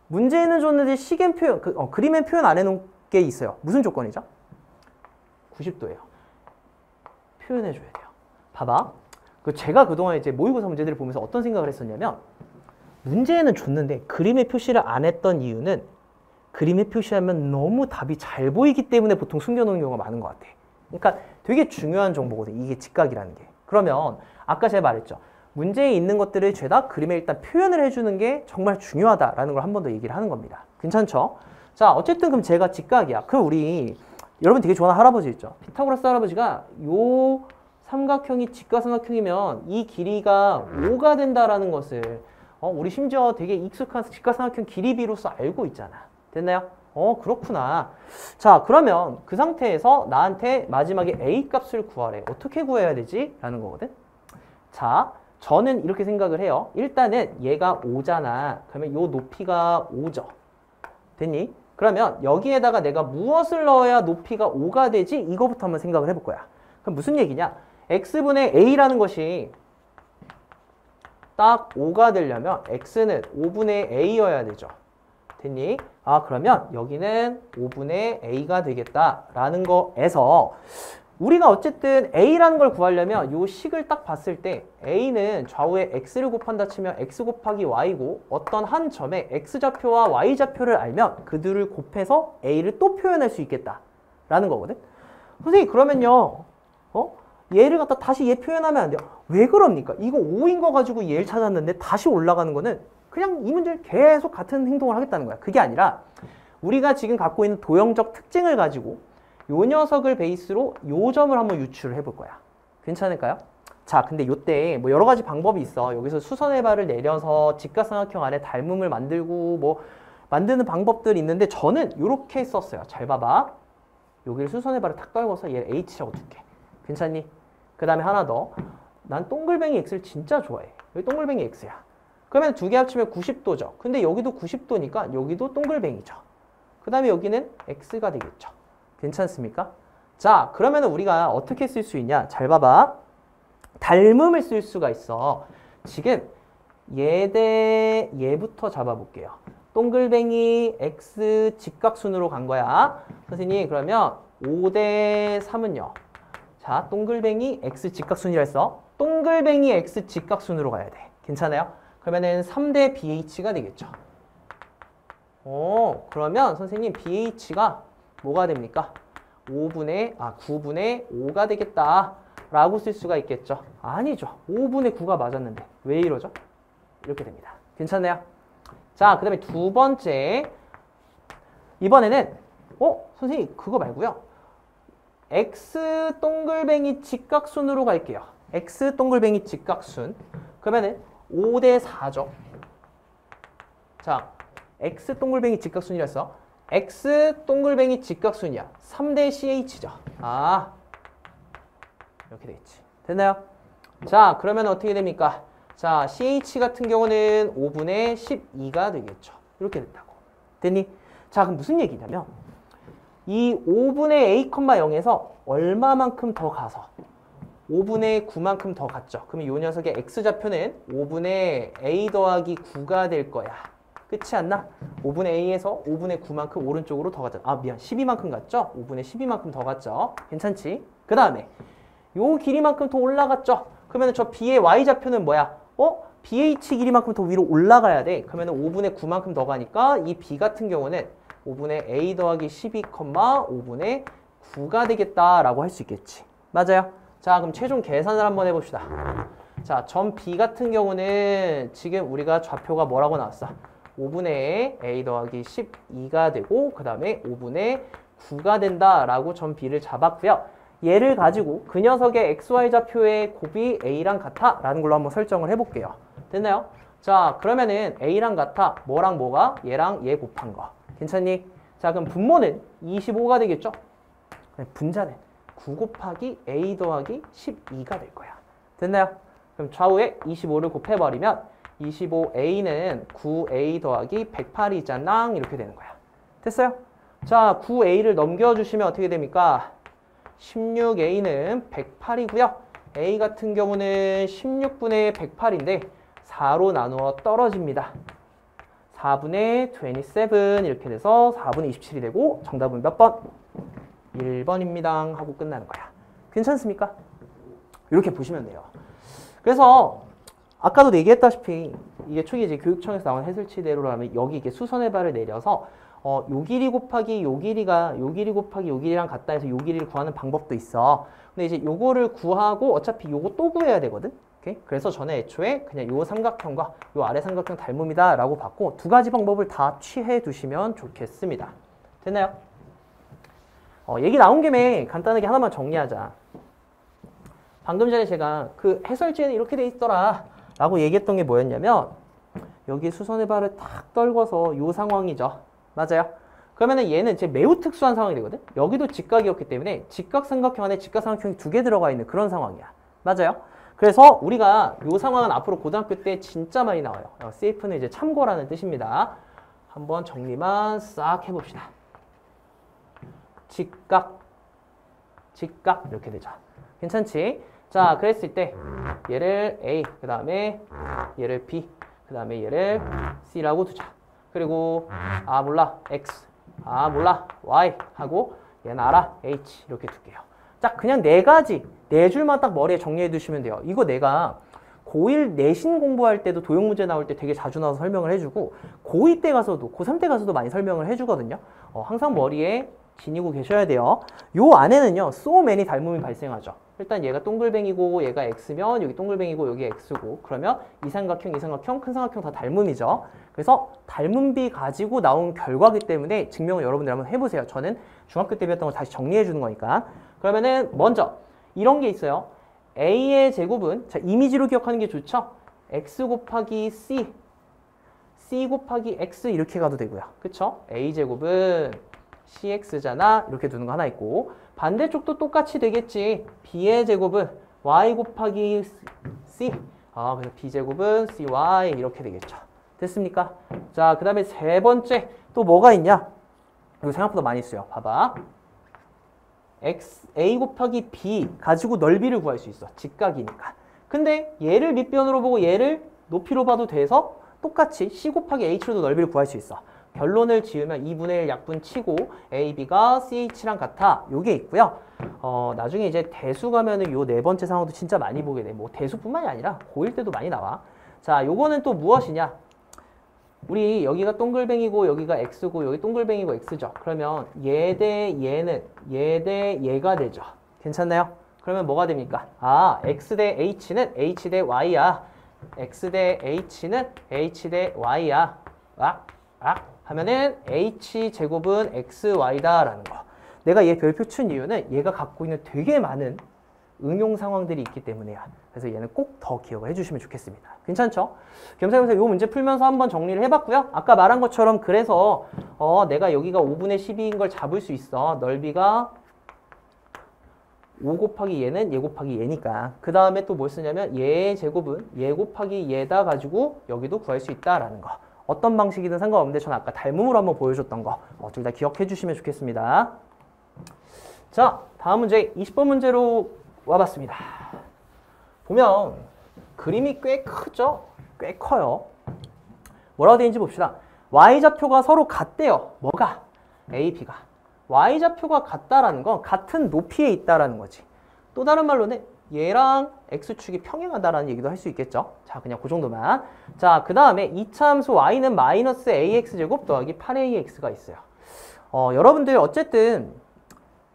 문제에는 줬는데 시계 표현, 그림엔 표현 안 해놓은 게 있어요. 무슨 조건이죠? 90도예요. 표현해줘야 돼요. 봐봐. 제가 그동안 이제 모의고사 문제들을 보면서 어떤 생각을 했었냐면 문제에는 줬는데 그림에 표시를 안 했던 이유는 그림에 표시하면 너무 답이 잘 보이기 때문에 보통 숨겨놓는 경우가 많은 것 같아. 그러니까 되게 중요한 정보거든. 이게 직각이라는 게. 그러면 아까 제가 말했죠. 문제에 있는 것들을 죄다 그림에 일단 표현을 해주는 게 정말 중요하다라는 걸 한 번 더 얘기를 하는 겁니다. 괜찮죠? 자, 어쨌든 그럼 제가 직각이야. 그럼 우리 여러분 되게 좋아하는 할아버지 있죠? 피타고라스 할아버지가 요 삼각형이 직각삼각형이면 이 길이가 5가 된다라는 것을 우리 심지어 되게 익숙한 직각삼각형 길이비로서 알고 있잖아. 됐나요? 그렇구나. 자, 그러면 그 상태에서 나한테 마지막에 a 값을 구하래. 어떻게 구해야 되지? 라는 거거든. 자, 저는 이렇게 생각을 해요. 일단은 얘가 5잖아. 그러면 요 높이가 5죠. 됐니? 그러면 여기에다가 내가 무엇을 넣어야 높이가 5가 되지? 이거부터 한번 생각을 해볼 거야. 그럼 무슨 얘기냐? x분의 a라는 것이 딱 5가 되려면 x는 5분의 a여야 되죠. 됐니? 아, 그러면 여기는 5분의 a가 되겠다라는 거에서 우리가 어쨌든 a라는 걸 구하려면 요 식을 딱 봤을 때 a는 좌우에 x를 곱한다 치면 x 곱하기 y고 어떤 한 점에 x좌표와 y좌표를 알면 그들을 곱해서 a를 또 표현할 수 있겠다라는 거거든. 선생님, 그러면요. 얘를 갖다 다시 얘 표현하면 안 돼요. 왜 그럽니까? 이거 5인 거 가지고 얘를 찾았는데 다시 올라가는 거는 그냥 이 문제를 계속 같은 행동을 하겠다는 거야. 그게 아니라 우리가 지금 갖고 있는 도형적 특징을 가지고 요 녀석을 베이스로 요 점을 한번 유출을 해볼 거야. 괜찮을까요? 자, 근데 요때 뭐 여러 가지 방법이 있어. 여기서 수선의 발을 내려서 직각삼각형 안에 닮음을 만들고 만드는 방법들이 있는데 저는 이렇게 썼어요. 잘 봐봐. 여기를 수선의 발을 탁 떨궈서 얘를 H라고 둘게. 괜찮니? 그 다음에 하나 더. 난 동글뱅이 X를 진짜 좋아해. 여기 동글뱅이 X야. 그러면 두 개 합치면 90도죠. 근데 여기도 90도니까 여기도 동글뱅이죠. 그 다음에 여기는 X가 되겠죠. 괜찮습니까? 자, 그러면 우리가 어떻게 쓸 수 있냐? 잘 봐봐. 닮음을 쓸 수가 있어. 지금 얘 대 얘부터 잡아볼게요. 동글뱅이 X 직각순으로 간 거야. 선생님, 그러면 5대 3은요. 자, 동글뱅이 X 직각순이라 했어. 동글뱅이 X 직각순으로 가야 돼. 괜찮아요? 그러면은 3대 BH가 되겠죠. 그러면 선생님 BH가 뭐가 됩니까? 9분의 5가 되겠다. 라고 쓸 수가 있겠죠. 아니죠. 5분의 9가 맞았는데 왜 이러죠? 이렇게 됩니다. 괜찮나요? 자, 그 다음에 두 번째. 이번에는 선생님 그거 말고요. X 동글뱅이 직각순으로 갈게요. X 동글뱅이 직각순. 그러면은 5대 4죠. 자, X 동글뱅이 직각순이라서 X 동글뱅이 직각순이야. 3대 CH죠. 이렇게 되겠지. 됐나요? 자, 그러면 어떻게 됩니까? 자, CH 같은 경우는 5분의 12가 되겠죠. 이렇게 됐다고. 됐니? 자, 그럼 무슨 얘기냐면 이 5분의 A, 0에서 얼마만큼 더 가서 5분의 9만큼 더 갔죠. 그러면 이 녀석의 X좌표는 5분의 A 더하기 9가 될 거야. 끝이 안 나? 5분의 A에서 5분의 9만큼 오른쪽으로 더 갔죠. 미안. 12만큼 갔죠? 5분의 12만큼 더 갔죠. 괜찮지? 그 다음에 요 길이만큼 더 올라갔죠? 그러면 저 B의 Y좌표는 뭐야? BH 길이만큼 더 위로 올라가야 돼. 그러면 5분의 9만큼 더 가니까 이 B 같은 경우는 5분의 A 더하기 12, 5분의 9가 되겠다라고 할 수 있겠지. 맞아요? 자, 그럼 최종 계산을 한번 해봅시다. 자, 점 B 같은 경우는 지금 우리가 좌표가 뭐라고 나왔어? 5분의 A 더하기 12가 되고 그 다음에 5분의 9가 된다라고 점 B를 잡았고요. 얘를 가지고 그 녀석의 XY 좌표의 곱이 A랑 같아 라는 걸로 한번 설정을 해볼게요. 됐나요? 자, 그러면은 A랑 같아. 뭐랑 뭐가? 얘랑 얘 곱한 거. 괜찮니? 자, 그럼 분모는 25가 되겠죠? 분자는 9 곱하기 A 더하기 12가 될 거야. 됐나요? 그럼 좌우에 25를 곱해버리면 25A는 9A 더하기 108이잖아. 이렇게 되는 거야. 됐어요? 자, 9A를 넘겨주시면 어떻게 됩니까? 16A는 108이고요. A 같은 경우는 16분의 108인데 4로 나누어 떨어집니다. 4분의 27 이렇게 돼서 4분의 27이 되고 정답은 몇 번? 1번입니다 하고 끝나는 거야. 괜찮습니까? 이렇게 보시면 돼요. 그래서 아까도 얘기했다시피 이게 초기 이제 교육청에서 나온 해설치대로라면 여기 이게 수선의 발을 내려서 요 길이 곱하기 요 길이가 요 길이 곱하기 요 길이랑 같다 해서 요 길이를 구하는 방법도 있어. 근데 이제 요거를 구하고 어차피 요거 또 구해야 되거든. 오케이? 그래서 저는 애초에 그냥 요 삼각형과 요 아래 삼각형 닮음이다 라고 봤고 두 가지 방법을 다 취해 두시면 좋겠습니다. 됐나요? 얘기 나온 김에 간단하게 하나만 정리하자. 방금 전에 제가 그 해설지에는 이렇게 돼 있더라 라고 얘기했던 게 뭐였냐면 여기 수선의 발을 탁 떨궈서 요 상황이죠. 맞아요? 그러면은 얘는 이제 매우 특수한 상황이 되거든. 여기도 직각이었기 때문에 직각삼각형 안에 직각삼각형이 두 개 들어가 있는 그런 상황이야. 맞아요? 그래서 우리가 요 상황은 앞으로 고등학교 때 진짜 많이 나와요. CF는 이제 참고라는 뜻입니다. 한번 정리만 싹 해봅시다. 직각 이렇게 되죠. 괜찮지? 자, 그랬을 때 얘를 A, 그 다음에 얘를 B, 그 다음에 얘를 C라고 두자. 그리고 몰라 X, 몰라 Y 하고 얘는 알아 H 이렇게 둘게요. 자, 그냥 네 가지, 네 줄만 딱 머리에 정리해 두시면 돼요. 이거 내가 고1 내신 공부할 때도 도형 문제 나올 때 되게 자주 나와서 설명을 해주고 고2 때 가서도, 고3 때 가서도 많이 설명을 해주거든요. 항상 머리에 지니고 계셔야 돼요. 요 안에는요, so many 닮음이 발생하죠. 일단 얘가 동글뱅이고 얘가 X면 여기 동글뱅이고 여기 X고 그러면 이 삼각형, 이 삼각형, 큰 삼각형 다 닮음이죠. 그래서 닮음비 가지고 나온 결과기 때문에 증명을 여러분들 한번 해보세요. 저는 중학교 때 배웠던 거 다시 정리해 주는 거니까. 그러면은 먼저 이런 게 있어요. A의 제곱은 자 이미지로 기억하는 게 좋죠. X 곱하기 C c 곱하기 x 이렇게 가도 되고요. 그쵸? a제곱은 cx잖아. 이렇게 두는 거 하나 있고 반대쪽도 똑같이 되겠지. b의 제곱은 y 곱하기 c. 그래서 b제곱은 cy 이렇게 되겠죠. 됐습니까? 자, 그 다음에 세 번째 또 뭐가 있냐? 이거 생각보다 많이 써요. 봐봐. a 곱하기 b 가지고 넓이를 구할 수 있어. 직각이니까. 근데 얘를 밑변으로 보고 얘를 높이로 봐도 돼서 똑같이 c 곱하기 h로도 넓이를 구할 수 있어. 결론을 지으면 2분의 1 약분 치고 a, b가 ch랑 같아. 요게 있고요. 나중에 이제 대수 가면은 요 네 번째 상황도 진짜 많이 보게 돼. 뭐 대수뿐만이 아니라 고1 때도 많이 나와. 자, 요거는 또 무엇이냐? 우리 여기가 동글뱅이고 여기가 x고 여기 동글뱅이고 x죠. 그러면 얘 대 얘는 얘 대 얘가 되죠. 괜찮나요? 그러면 뭐가 됩니까? x 대 h는 h 대 y야. x 대 h는 h 대 y야. 하면은 h제곱은 xy다 라는 거. 내가 얘 별표 친 이유는 얘가 갖고 있는 되게 많은 응용 상황들이 있기 때문에야. 그래서 얘는 꼭 더 기억을 해주시면 좋겠습니다. 괜찮죠? 겸사겸사 이 문제 풀면서 한번 정리를 해봤고요. 아까 말한 것처럼 그래서 내가 여기가 5분의 12인 걸 잡을 수 있어. 넓이가 5 곱하기 얘는 얘 곱하기 얘니까. 그 다음에 또 뭘 쓰냐면 얘 제곱은 얘 곱하기 얘다 가지고 여기도 구할 수 있다라는 거. 어떤 방식이든 상관없는데 저는 아까 닮음으로 한번 보여줬던 거 둘 다 기억해 주시면 좋겠습니다. 자, 다음 문제 20번 문제로 와봤습니다. 보면 그림이 꽤 크죠? 꽤 커요. 뭐라고 되는지 봅시다. y좌표가 서로 같대요. 뭐가? a, b가. y좌표가 같다라는 건 같은 높이에 있다라는 거지. 또 다른 말로는 얘랑 x축이 평행하다라는 얘기도 할 수 있겠죠. 자, 그냥 그 정도만. 자, 그 다음에 이차함수 y는 마이너스 ax제곱 더하기 8ax가 있어요. 여러분들 어쨌든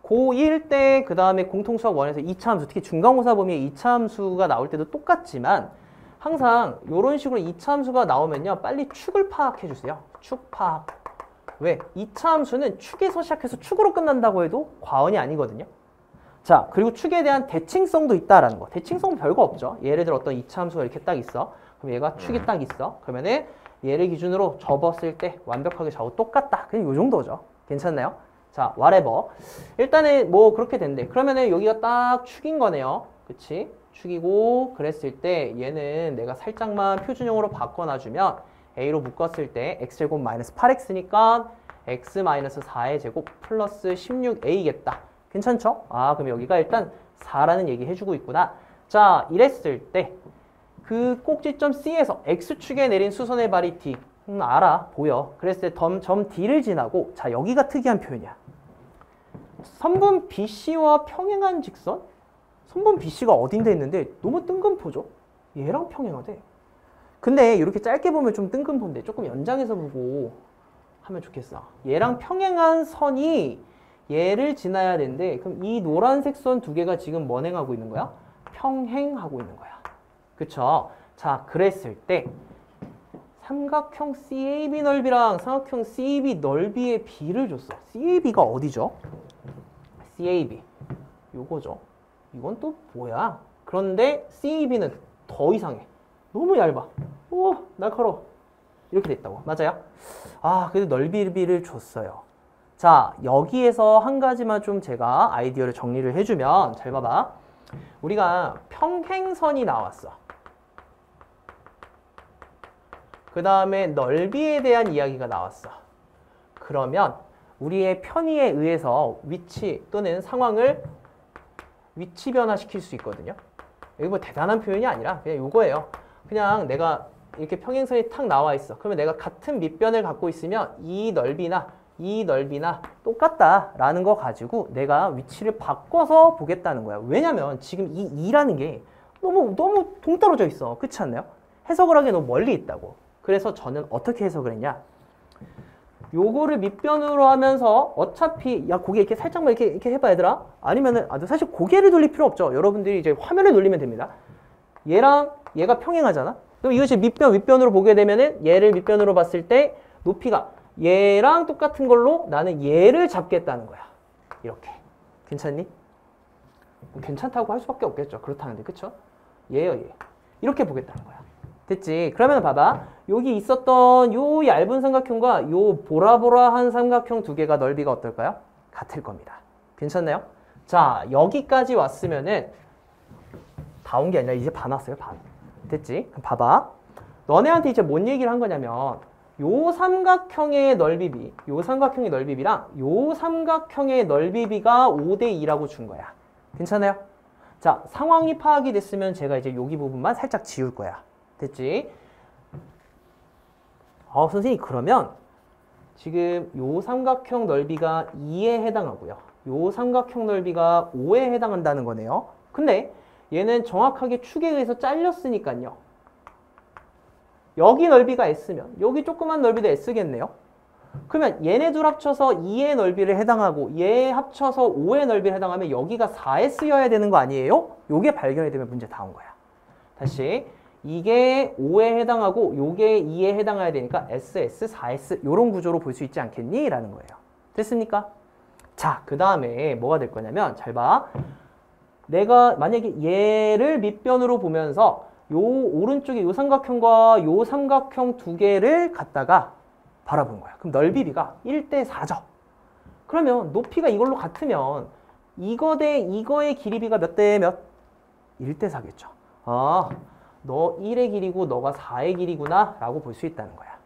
고1 때 그 다음에 공통수학 1에서 이차함수, 특히 중간고사 보면 이차함수가 나올 때도 똑같지만 항상 이런 식으로 이차함수가 나오면요. 빨리 축을 파악해 주세요. 축 파악. 왜? 이차함수는 축에서 시작해서 축으로 끝난다고 해도 과언이 아니거든요. 자, 그리고 축에 대한 대칭성도 있다라는 거. 대칭성은 별거 없죠. 예를 들어 어떤 이차함수가 이렇게 딱 있어. 그럼 얘가 축이 딱 있어. 그러면은 얘를 기준으로 접었을 때 완벽하게 좌우 똑같다. 그냥 요 정도죠. 괜찮나요? 자, whatever. 일단은 뭐 그렇게 된대. 그러면은 여기가 딱 축인 거네요. 그치? 축이고 그랬을 때 얘는 내가 살짝만 표준형으로 바꿔놔주면 a로 묶었을 때 x제곱 마이너스 8x니까 x 마이너스 4의 제곱 플러스 16a겠다. 괜찮죠? 그럼 여기가 일단 4라는 얘기 해주고 있구나. 자, 이랬을 때 그 꼭지점 C에서 X축에 내린 수선의 발이 D. 알아, 보여. 그랬을 때 점 D를 지나고, 자, 여기가 특이한 표현이야. 선분 BC와 평행한 직선? 선분 BC가 어딘데 했는데 너무 뜬금포죠? 얘랑 평행하대. 근데 이렇게 짧게 보면 좀 뜬금포인데 조금 연장해서 보고 하면 좋겠어. 얘랑 평행한 선이 얘를 지나야 되는데 그럼 이 노란색 선 두 개가 지금 뭐 행하고 있는 거야? 평행하고 있는 거야. 그쵸? 자, 그랬을 때 삼각형 CAB 넓이랑 삼각형 CAB 넓이의 비를 줬어. CAB가 어디죠? CAB. 요거죠. 이건 또 뭐야? 그런데 CAB는 더 이상해. 너무 얇아. 오, 날카로워. 이렇게 됐다고. 맞아요? 그래도 넓이비를 줬어요. 자, 여기에서 한 가지만 좀 제가 아이디어를 정리를 해주면, 잘 봐봐. 우리가 평행선이 나왔어. 그 다음에 넓이에 대한 이야기가 나왔어. 그러면 우리의 편의에 의해서 위치 또는 상황을 위치 변화시킬 수 있거든요. 이거 뭐 대단한 표현이 아니라 그냥 이거예요. 그냥 내가 이렇게 평행선이 탁 나와 있어. 그러면 내가 같은 밑변을 갖고 있으면 이 넓이나 똑같다라는 거 가지고 내가 위치를 바꿔서 보겠다는 거야. 왜냐면 지금 이 2라는 게 너무 동떨어져 있어. 그렇지 않나요? 해석을 하기에 너무 멀리 있다고. 그래서 저는 어떻게 해석을 했냐? 요거를 밑변으로 하면서 어차피 야 고개 이렇게 살짝만 이렇게 해봐 얘들아. 아니면은 사실 고개를 돌릴 필요 없죠. 여러분들이 이제 화면을 돌리면 됩니다. 얘랑 얘가 평행하잖아. 그럼 이것이 윗변으로 보게 되면은 얘를 밑변으로 봤을 때 높이가 얘랑 똑같은 걸로 나는 얘를 잡겠다는 거야. 이렇게. 괜찮니? 괜찮다고 할 수밖에 없겠죠. 그렇다는데, 그쵸? 얘예요, 얘. 이렇게 보겠다는 거야. 됐지? 그러면 봐봐. 여기 있었던 요 얇은 삼각형과 요 보라보라한 삼각형 두 개가 넓이가 어떨까요? 같을 겁니다. 괜찮나요? 자, 여기까지 왔으면은 다 온 게 아니라 이제 반 왔어요, 반. 됐지? 그럼 봐봐. 너네한테 이제 뭔 얘기를 한 거냐면 요 삼각형의 넓이비, 요 삼각형의 넓이비랑 요 삼각형의 넓이비가 5대2라고 준 거야. 괜찮아요? 자, 상황이 파악이 됐으면 제가 이제 여기 부분만 살짝 지울 거야. 됐지? 선생님 그러면 지금 요 삼각형 넓이가 2에 해당하고요. 요 삼각형 넓이가 5에 해당한다는 거네요. 근데 얘는 정확하게 축에 의해서 잘렸으니까요. 여기 넓이가 S면 여기 조그만 넓이도 S겠네요. 그러면 얘네 둘 합쳐서 2의 넓이를 해당하고 얘 합쳐서 5의 넓이를 해당하면 여기가 4S여야 되는 거 아니에요? 요게 발견이 되면 문제 다 온 거야. 다시 이게 5에 해당하고 요게 2에 해당해야 되니까 SS, 4S 요런 구조로 볼 수 있지 않겠니? 라는 거예요. 됐습니까? 자, 그 다음에 뭐가 될 거냐면 잘 봐. 내가 만약에 얘를 밑변으로 보면서 요 오른쪽에 요 삼각형과 요 삼각형 두 개를 갖다가 바라본 거야. 그럼 넓이비가 1대 4죠. 그러면 높이가 이걸로 같으면 이거 대 이거의 길이비가 몇 대 몇? 1대 4겠죠. 아, 너 1의 길이고 너가 4의 길이구나 라고 볼 수 있다는 거야.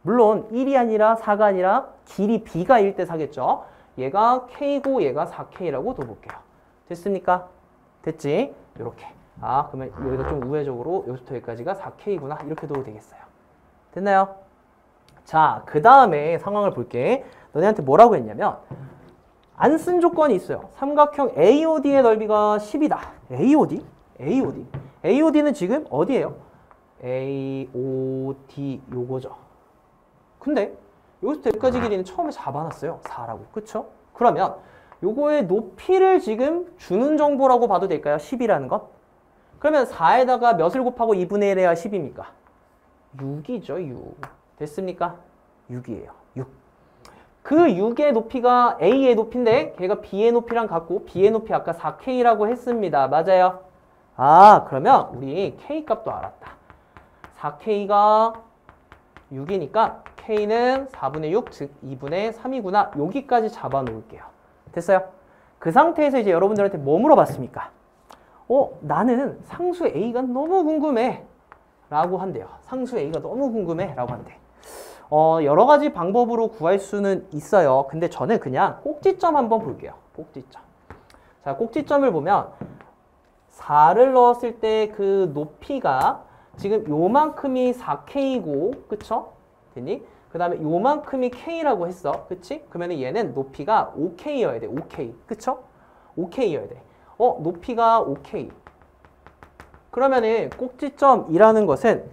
물론 1이 아니라 4가 아니라 길이 b가 1대 4겠죠. 얘가 k고 얘가 4k라고 둬볼게요. 됐습니까? 됐지? 이렇게. 아, 그러면 여기다 좀 우회적으로 여기부터 여기까지가 4k구나 이렇게 둬도 되겠어요. 됐나요? 자, 그 다음에 상황을 볼게. 너네한테 뭐라고 했냐면 안 쓴 조건이 있어요. 삼각형 AOD의 넓이가 10이다. AOD? AOD. AOD는 지금 어디예요? AOD 요거죠. 근데 여기서 여기까지 길이는 처음에 잡아놨어요. 4라고. 그쵸? 그러면 요거의 높이를 지금 주는 정보라고 봐도 될까요? 10이라는 것? 그러면 4에다가 몇을 곱하고 2분의 1 해야 10입니까? 6이죠, 6. 됐습니까? 6이에요. 6. 그 6의 높이가 A의 높이인데 걔가 B의 높이랑 같고 B의 높이 아까 4K라고 했습니다. 맞아요? 아, 그러면 우리 K 값도 알았다. 4K가 6이니까 K는 4분의 6, 즉 2분의 3이구나. 여기까지 잡아놓을게요. 됐어요? 그 상태에서 이제 여러분들한테 뭐 물어봤습니까? 나는 상수 A가 너무 궁금해. 라고 한대요. 상수 A가 너무 궁금해. 라고 한대. 여러 가지 방법으로 구할 수는 있어요. 근데 저는 그냥 꼭지점 한번 볼게요. 꼭지점. 자, 꼭지점을 보면 4를 넣었을 때 그 높이가 지금 요만큼이 4K고, 그쵸? 됐니? 그 다음에 요만큼이 K라고 했어. 그치? 그러면 얘는 높이가 5K여야 돼. 5K. 그쵸? 5K여야 돼. 높이가 5K. 그러면은 꼭지점이라는 것은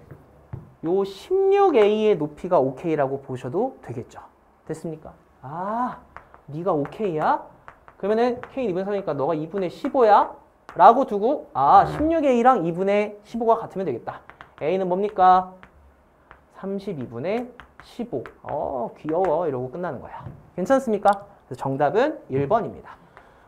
요 16A의 높이가 5K라고 보셔도 되겠죠. 됐습니까? 아, 네가 5K야? 그러면은 K 2분의 3이니까 너가 2분의 15야? 라고 두고 16A랑 2분의 15가 같으면 되겠다. A는 뭡니까? 32분의 15. 귀여워. 이러고 끝나는 거야. 괜찮습니까? 그래서 정답은 1번입니다.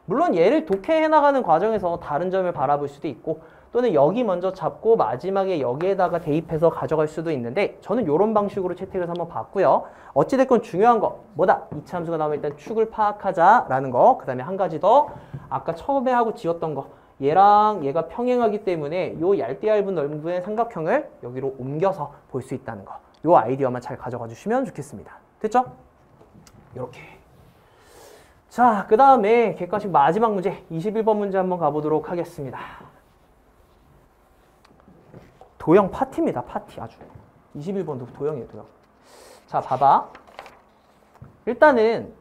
물론 얘를 독해해 나가는 과정에서 다른 점을 바라볼 수도 있고 또는 여기 먼저 잡고 마지막에 여기에다가 대입해서 가져갈 수도 있는데 저는 이런 방식으로 채택을 한번 봤고요. 어찌됐건 중요한 거 뭐다? 이차 함수가 나오면 일단 축을 파악하자라는 거. 그 다음에 한 가지 더 아까 처음에 하고 지웠던 거. 얘랑 얘가 평행하기 때문에 요 얇디 얇은 넓은 삼각형을 여기로 옮겨서 볼 수 있다는 거. 요 아이디어만 잘 가져가 주시면 좋겠습니다. 됐죠? 이렇게. 자, 그 다음에 객관식 마지막 문제 21번 문제 한번 가보도록 하겠습니다. 도형 파티입니다. 파티 아주. 21번도 도형이에요. 도형. 자, 봐봐. 일단은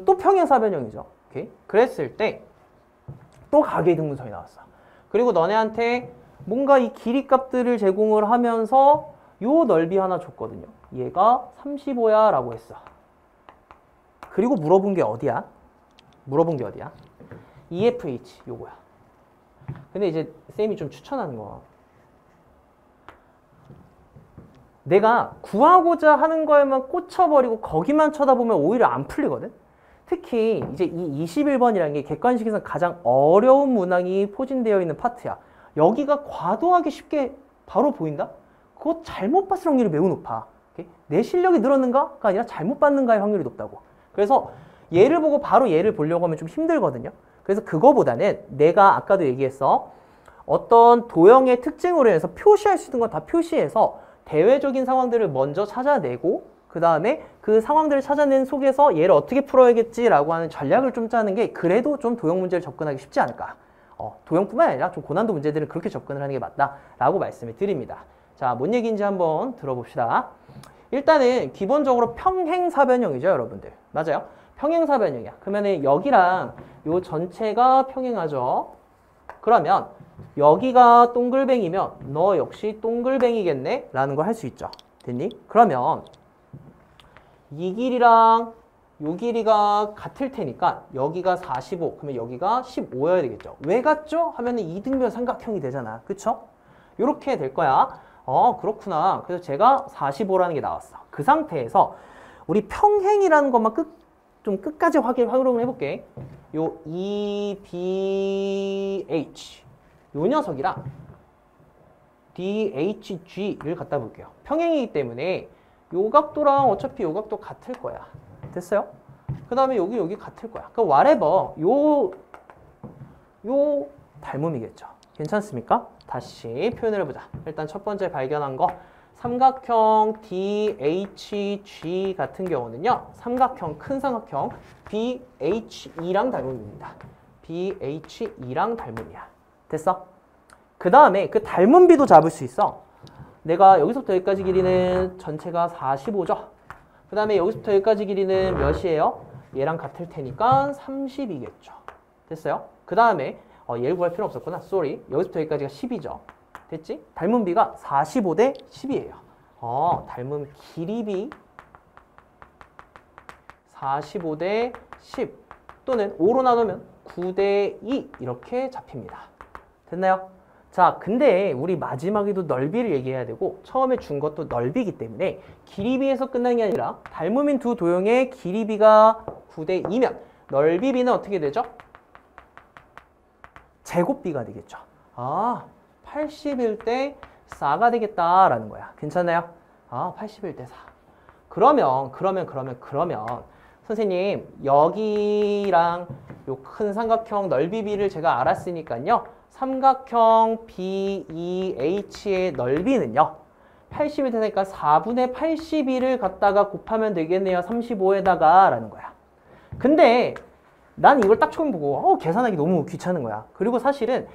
또 평행사변형이죠. 오케이? 그랬을 때 또 가계의 등분선이 나왔어. 그리고 너네한테 뭔가 이 길이 값들을 제공을 하면서 요 넓이 하나 줬거든요. 얘가 35야 라고 했어. 그리고 물어본 게 어디야? 물어본 게 어디야? EFH 요거야. 근데 이제 쌤이 좀 추천하는 거. 내가 구하고자 하는 거에만 꽂혀버리고 거기만 쳐다보면 오히려 안 풀리거든? 특히 이제 이 21번이라는 게 객관식에서 가장 어려운 문항이 포진되어 있는 파트야. 여기가 과도하게 쉽게 바로 보인다? 그거 잘못 봤을 확률이 매우 높아. 오케이? 내 실력이 늘었는가가 아니라 잘못 봤는가의 확률이 높다고. 그래서 얘를 보고 바로 얘를 보려고 하면 좀 힘들거든요. 그래서 그거보다는 내가 아까도 얘기했어. 어떤 도형의 특징으로 해서 표시할 수 있는 건 다 표시해서 대외적인 상황들을 먼저 찾아내고 그 다음에 그 상황들을 찾아낸 속에서 얘를 어떻게 풀어야겠지라고 하는 전략을 좀 짜는 게 그래도 좀 도형 문제를 접근하기 쉽지 않을까. 도형뿐만 아니라 좀 고난도 문제들은 그렇게 접근을 하는 게 맞다라고 말씀을 드립니다. 자, 뭔 얘기인지 한번 들어봅시다. 일단은 기본적으로 평행사변형이죠, 여러분들. 맞아요? 평행사변형이야. 그러면은 여기랑 요 전체가 평행하죠. 그러면 여기가 동글뱅이면 너 역시 동글뱅이겠네? 라는 걸 할 수 있죠. 됐니? 그러면 이 길이랑 요 길이가 같을 테니까 여기가 45, 그러면 여기가 15여야 되겠죠. 왜 같죠? 하면은 이등변 삼각형이 되잖아. 그쵸? 요렇게 될 거야. 그렇구나. 그래서 제가 45라는 게 나왔어. 그 상태에서 우리 평행이라는 것만 좀 끝까지 활용을 해볼게. 요 EBH 요 녀석이랑 DHG를 갖다 볼게요. 평행이기 때문에 요 각도랑 어차피 요 각도 같을 거야. 됐어요? 그 다음에 여기 같을 거야. 그 whatever 요 닮음이겠죠. 괜찮습니까? 다시 표현을 해보자. 일단 첫 번째 발견한 거 삼각형 DHG 같은 경우는요. 삼각형, 큰 삼각형 BHE랑 닮음입니다. BHE랑 닮음이야. 됐어? 그 다음에 그 닮은 비도 잡을 수 있어. 내가 여기서부터 여기까지 길이는 전체가 45죠. 그 다음에 여기서부터 여기까지 길이는 몇이에요? 얘랑 같을 테니까 30이겠죠. 됐어요? 그 다음에 얘를 구할 필요 없었구나. 쏘리. 여기서부터 여기까지가 10이죠. 됐지? 닮은 비가 45 대 10이에요. 닮은 길이 비 45 대 10 또는 5로 나누면 9 대 2 이렇게 잡힙니다. 됐나요? 자, 근데 우리 마지막에도 넓이를 얘기해야 되고 처음에 준 것도 넓이기 때문에 길이비에서 끝난 게 아니라 닮음인 두 도형의 길이비가 9 대 2면 넓이비는 어떻게 되죠? 제곱비가 되겠죠. 81대 4가 되겠다라는 거야. 괜찮나요? 81대 4. 그러면 선생님 여기랑 요 큰 삼각형 넓이비를 제가 알았으니까요. 삼각형 BEH의 넓이는요. 80이 되니까 4분의 82를 갖다가 곱하면 되겠네요. 35에다가 라는 거야. 근데 난 이걸 딱 처음 보고 계산하기 너무 귀찮은 거야. 그리고 사실은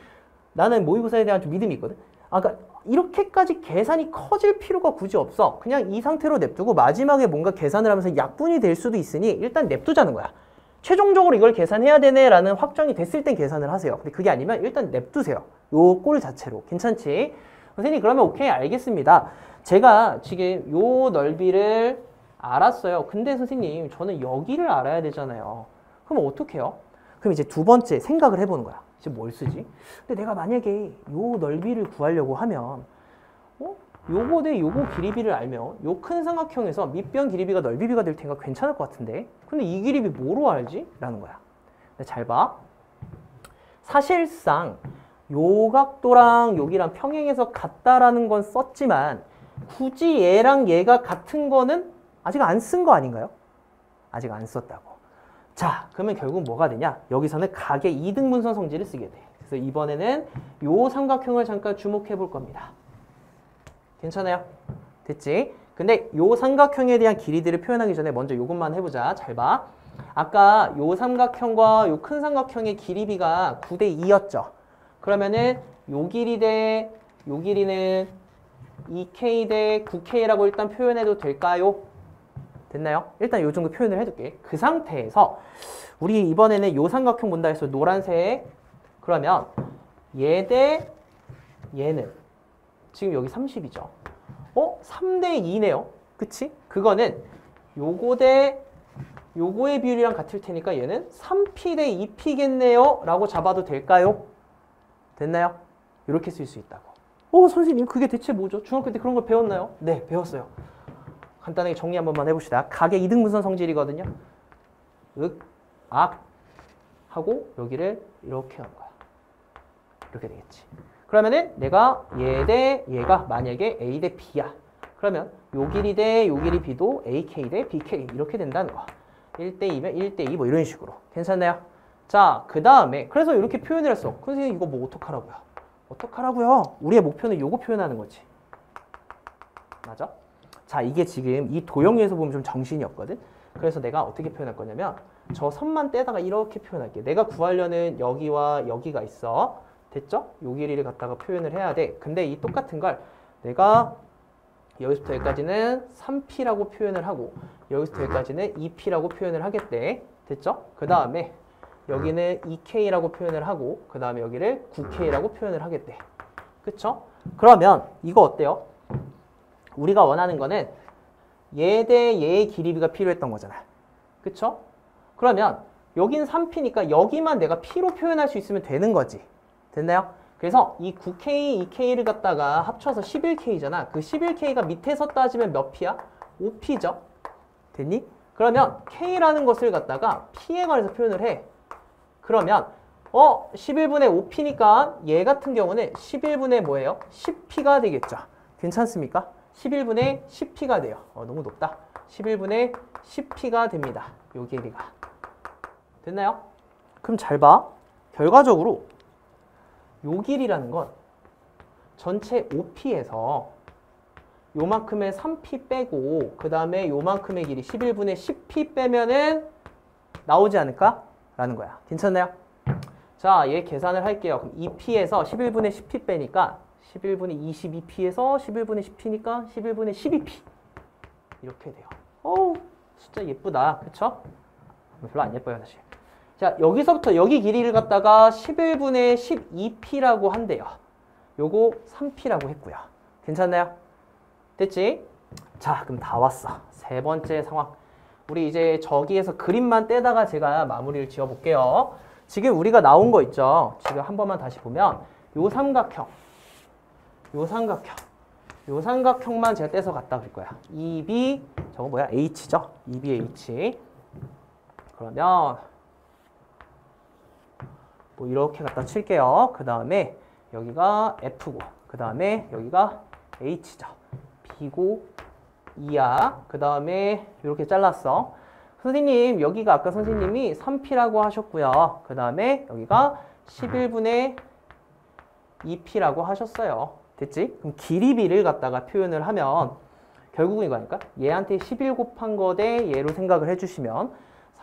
나는 모의고사에 대한 좀 믿음이 있거든. 그러니까 이렇게까지 계산이 커질 필요가 굳이 없어. 그냥 이 상태로 냅두고 마지막에 뭔가 계산을 하면서 약분이 될 수도 있으니 일단 냅두자는 거야. 최종적으로 이걸 계산해야 되네라는 확정이 됐을 땐 계산을 하세요. 근데 그게 아니면 일단 냅두세요. 요 꼴 자체로. 괜찮지? 선생님 그러면 오케이 알겠습니다. 제가 지금 요 넓이를 알았어요. 근데 선생님 저는 여기를 알아야 되잖아요. 그럼 어떻게 해요? 그럼 이제 두 번째 생각을 해보는 거야. 이제 뭘 쓰지? 근데 내가 만약에 요 넓이를 구하려고 하면 요거 대 요거 길이비를 알면 요 큰 삼각형에서 밑변 길이비가 넓이비가 될 테니까 괜찮을 것 같은데 근데 이 길이비 뭐로 알지? 라는 거야. 근데 잘 봐. 사실상 요 각도랑 여기랑 평행해서 같다라는 건 썼지만 굳이 얘랑 얘가 같은 거는 아직 안 쓴 거 아닌가요? 아직 안 썼다고. 자, 그러면 결국 뭐가 되냐? 여기서는 각의 이등분선 성질을 쓰게 돼. 그래서 이번에는 요 삼각형을 잠깐 주목해 볼 겁니다. 괜찮아요? 됐지? 근데 요 삼각형에 대한 길이들을 표현하기 전에 먼저 요것만 해보자. 잘 봐. 아까 요 삼각형과 요 큰 삼각형의 길이비가 9 대 2였죠. 그러면은 요 길이 대 요 길이는 2K 대 9K라고 일단 표현해도 될까요? 됐나요? 일단 요 정도 표현을 해둘게. 그 상태에서 우리 이번에는 요 삼각형 본다 해서 노란색 그러면 얘 대 얘는 지금 여기 30이죠. 3 대 2네요. 그치? 그거는 요거 대 요거의 비율이랑 같을 테니까 얘는 3P 대 2P겠네요. 라고 잡아도 될까요? 됐나요? 이렇게 쓸 수 있다고. 선생님 그게 대체 뭐죠? 중학교 때 그런 걸 배웠나요? 네, 배웠어요. 간단하게 정리 한 번만 해봅시다. 각의 이등분선 성질이거든요. 하고 여기를 이렇게 하는 거야. 이렇게 되겠지. 그러면은 내가 얘 대 얘가 만약에 A 대 B야. 그러면 요 길이 대 요 길이 B도 AK 대 BK 이렇게 된다는 거. 1대2면 1대2 뭐 이런 식으로. 괜찮나요? 자, 그 다음에 그래서 이렇게 표현을 했어. 선생님 이거 뭐 어떡하라고요? 어떡하라고요? 우리의 목표는 요거 표현하는 거지. 맞아? 자, 이게 지금 이 도형에서 보면 좀 정신이 없거든? 그래서 내가 어떻게 표현할 거냐면 저 선만 떼다가 이렇게 표현할게. 내가 구하려는 여기와 여기가 있어. 됐죠? 요 길이를 갖다가 표현을 해야 돼. 근데 이 똑같은 걸 내가 여기서부터 여기까지는 3P라고 표현을 하고 여기서부터 여기까지는 2P라고 표현을 하겠대. 됐죠? 그 다음에 여기는 2K라고 표현을 하고 그 다음에 여기를 9K라고 표현을 하겠대. 그쵸? 그러면 이거 어때요? 우리가 원하는 거는 얘 대 얘의 길이가 필요했던 거잖아. 그쵸? 그러면 여긴 3P니까 여기만 내가 P로 표현할 수 있으면 되는 거지. 됐나요? 그래서 이 9K, 2K를 갖다가 합쳐서 11K잖아. 그 11K가 밑에서 따지면 몇 P야? 5P죠. 됐니? 그러면 K라는 것을 갖다가 P에 관해서 표현을 해. 그러면 11분의 5P니까 얘 같은 경우는 11분의 뭐예요? 10P가 되겠죠. 괜찮습니까? 11분의 10P가 돼요. 너무 높다. 11분의 10P가 됩니다. 요 길이가. 됐나요? 그럼 잘 봐. 결과적으로 요 길이라는 건 전체 5P에서 요만큼의 3P 빼고 그 다음에 요만큼의 길이 11분의 10P 빼면은 나오지 않을까? 라는 거야. 괜찮나요? 자, 얘 계산을 할게요. 그럼 2P에서 11분의 10P 빼니까 11분의 22P에서 11분의 10P니까 11분의 12P 이렇게 돼요. 숫자 예쁘다. 그쵸? 별로 안 예뻐요 사실. 자, 여기서부터 여기 길이를 갖다가 11분의 12P라고 한대요. 요거 3P라고 했고요. 괜찮나요? 됐지? 자, 그럼 다 왔어. 세 번째 상황. 우리 이제 저기에서 그림만 떼다가 제가 마무리를 지어볼게요. 지금 우리가 나온 거 있죠? 지금 한 번만 다시 보면 요 삼각형, 요 삼각형만 제가 떼서 갖다 줄 거야. 2B, 저거 뭐야? H죠? 2BH. 그러면 뭐 이렇게 갖다 칠게요. 그 다음에 여기가 F고, 그 다음에 여기가 H죠. B고 2야. 그 다음에 이렇게 잘랐어. 선생님, 여기가 아까 선생님이 3P라고 하셨고요. 그 다음에 여기가 11분의 2P라고 하셨어요. 됐지? 그럼 길이 B를 갖다가 표현을 하면 결국은 이거 아닐까? 얘한테 11 곱한 거 대 얘로 생각을 해주시면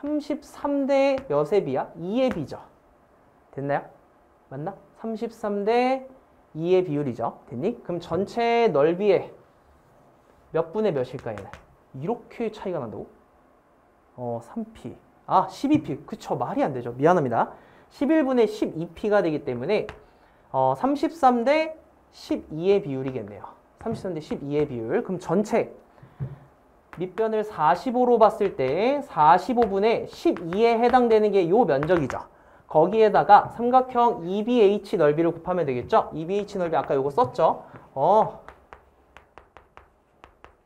33대 몇의 B야? 2의 B죠. 됐나요? 맞나? 33대 2의 비율이죠. 됐니? 그럼 전체 넓이의 몇 분의 몇일까 얘는? 이렇게 차이가 난다고? 3P. 12P. 그쵸. 말이 안 되죠. 미안합니다. 11분의 12P가 되기 때문에 33대 12의 비율이겠네요. 33대 12의 비율. 그럼 전체 밑변을 45로 봤을 때 45분의 12에 해당되는 게 요 면적이죠. 거기에다가 삼각형 EBH 넓이를 곱하면 되겠죠? EBH 넓이 아까 요거 썼죠?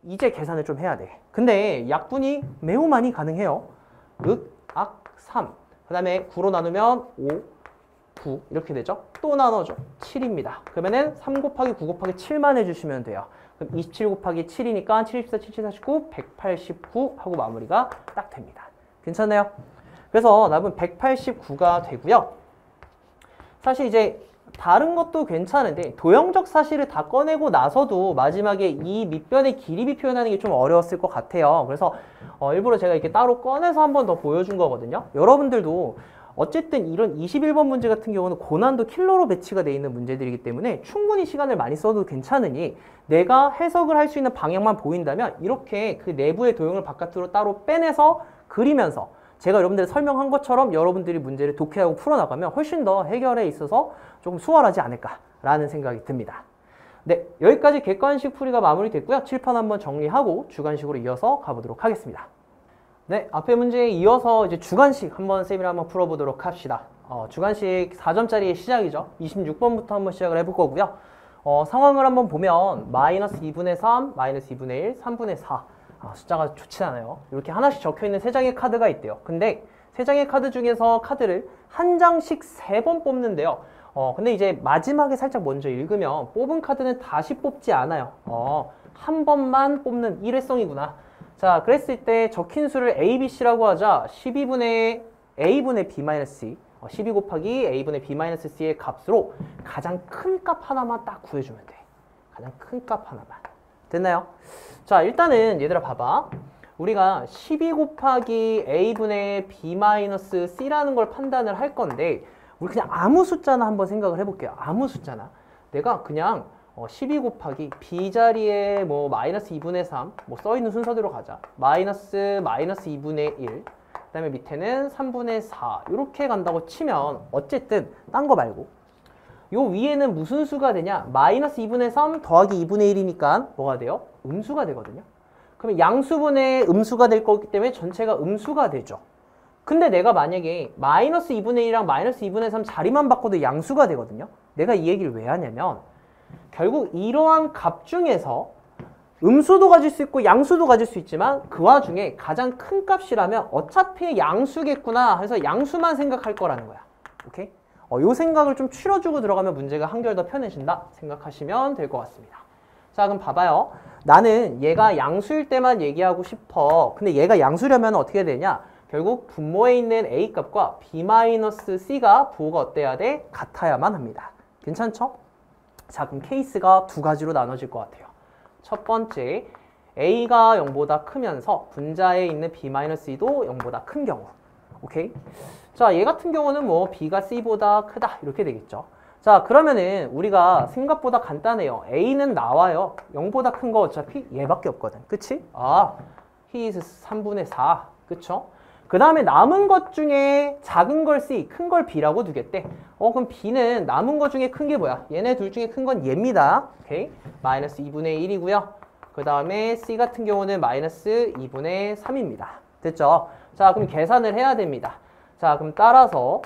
이제 계산을 좀 해야 돼. 근데 약분이 매우 많이 가능해요. 윽, 악, 3. 그 다음에 9로 나누면 5, 9 이렇게 되죠? 또 나눠줘. 7입니다. 그러면은 3 곱하기 9 곱하기 7만 해주시면 돼요. 그럼 27 곱하기 7이니까 74, 77, 49, 189 하고 마무리가 딱 됩니다. 괜찮나요? 그래서 답은 189가 되고요. 사실 이제 다른 것도 괜찮은데 도형적 사실을 다 꺼내고 나서도 마지막에 이 밑변의 길이비 표현하는 게 좀 어려웠을 것 같아요. 그래서 일부러 제가 이렇게 따로 꺼내서 한 번 더 보여준 거거든요. 여러분들도 어쨌든 이런 21번 문제 같은 경우는 고난도 킬러로 배치가 되어 있는 문제들이기 때문에 충분히 시간을 많이 써도 괜찮으니 내가 해석을 할 수 있는 방향만 보인다면 이렇게 그 내부의 도형을 바깥으로 따로 빼내서 그리면서 제가 여러분들이 설명한 것처럼 여러분들이 문제를 독해하고 풀어나가면 훨씬 더 해결에 있어서 조금 수월하지 않을까라는 생각이 듭니다. 네, 여기까지 객관식 풀이가 마무리됐고요. 칠판 한번 정리하고 주관식으로 이어서 가보도록 하겠습니다. 네, 앞에 문제에 이어서 이제 주관식 한번 쌤이랑 한번 풀어보도록 합시다. 주관식 4점짜리의 시작이죠. 26번부터 한번 시작을 해볼 거고요. 상황을 한번 보면 마이너스 2분의 3, 마이너스 2분의 1, 3분의 4 숫자가 좋지 않아요. 이렇게 하나씩 적혀있는 3장의 카드가 있대요. 근데 3장의 카드 중에서 카드를 한 장씩 3번 뽑는데요. 근데 이제 마지막에 살짝 먼저 읽으면 뽑은 카드는 다시 뽑지 않아요. 한 번만 뽑는 일회성이구나. 자, 그랬을 때 적힌 수를 A, B, C라고 하자 12분의 A분의 B-C 12 곱하기 A분의 B-C의 값으로 가장 큰 값 하나만 딱 구해주면 돼. 가장 큰 값 하나만. 됐나요? 자, 일단은 얘들아 봐봐. 우리가 12 곱하기 A분의 B-C라는 걸 판단을 할 건데 우리 그냥 아무 숫자나 한번 생각을 해볼게요. 아무 숫자나. 내가 그냥 12 곱하기 B 자리에 뭐 마이너스 2분의 3 뭐 써있는 순서대로 가자. 마이너스 2분의 1 그 다음에 밑에는 3분의 4 이렇게 간다고 치면 어쨌든 딴 거 말고 요 위에는 무슨 수가 되냐? 마이너스 2분의 3 더하기 2분의 1이니까 뭐가 돼요? 음수가 되거든요. 그러면 양수분의 음수가 될 거기 때문에 전체가 음수가 되죠. 근데 내가 만약에 마이너스 2분의 1이랑 마이너스 2분의 3 자리만 바꿔도 양수가 되거든요. 내가 이 얘기를 왜 하냐면 결국 이러한 값 중에서 음수도 가질 수 있고 양수도 가질 수 있지만 그 와중에 가장 큰 값이라면 어차피 양수겠구나 해서 양수만 생각할 거라는 거야. 오케이? 요 생각을 좀 추려주고 들어가면 문제가 한결 더 편해진다 생각하시면 될 것 같습니다. 자, 그럼 봐봐요. 나는 얘가 양수일 때만 얘기하고 싶어. 근데 얘가 양수려면 어떻게 되냐? 결국 분모에 있는 A 값과 B-C가 부호가 어때야 돼? 같아야만 합니다. 괜찮죠? 자, 그럼 케이스가 두 가지로 나눠질 것 같아요. 첫 번째, A가 0보다 크면서 분자에 있는 B-C도 0보다 큰 경우. 오케이? 자, 얘 같은 경우는 뭐 B가 C보다 크다 이렇게 되겠죠. 자, 그러면은 우리가 생각보다 간단해요. A는 나와요. 0보다 큰 거 어차피 얘밖에 없거든. 그치? he is 3분의 4. 그쵸? 그 다음에 남은 것 중에 작은 걸 C, 큰 걸 B라고 두겠대. 그럼 B는 남은 것 중에 큰 게 뭐야? 얘네 둘 중에 큰 건 얘입니다. 오케이? 마이너스 2분의 1이고요. 그 다음에 C 같은 경우는 마이너스 2분의 3입니다. 됐죠? 자, 그럼 계산을 해야 됩니다. 자, 그럼 따라서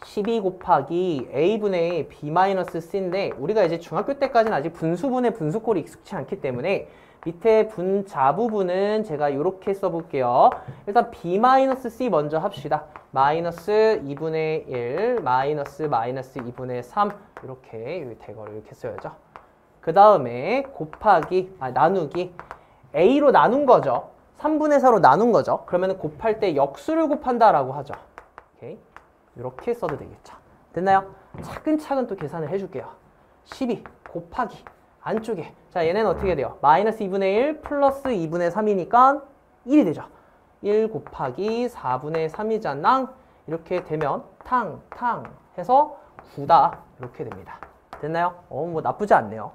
12 곱하기 A분의 B-C인데 우리가 이제 중학교 때까지는 아직 분수분의 분수꼴이 익숙치 않기 때문에 밑에 분자 부분은 제가 이렇게 써볼게요. 일단 B-C 먼저 합시다. 마이너스 2분의 1 마이너스 2분의 3 이렇게 여기 대괄호 이렇게 써야죠. 그 다음에 곱하기 나누기 A로 나눈 거죠. 3분의 4로 나눈 거죠. 그러면 곱할 때 역수를 곱한다라고 하죠. 오케이. 이렇게 써도 되겠죠. 됐나요? 차근차근 또 계산을 해줄게요. 12 곱하기 안쪽에 자 얘는 어떻게 돼요? 마이너스 2분의 1 플러스 2분의 3이니까 1이 되죠. 1 곱하기 4분의 3이잖아. 이렇게 되면 탕 해서 9다 이렇게 됩니다. 됐나요? 뭐 나쁘지 않네요.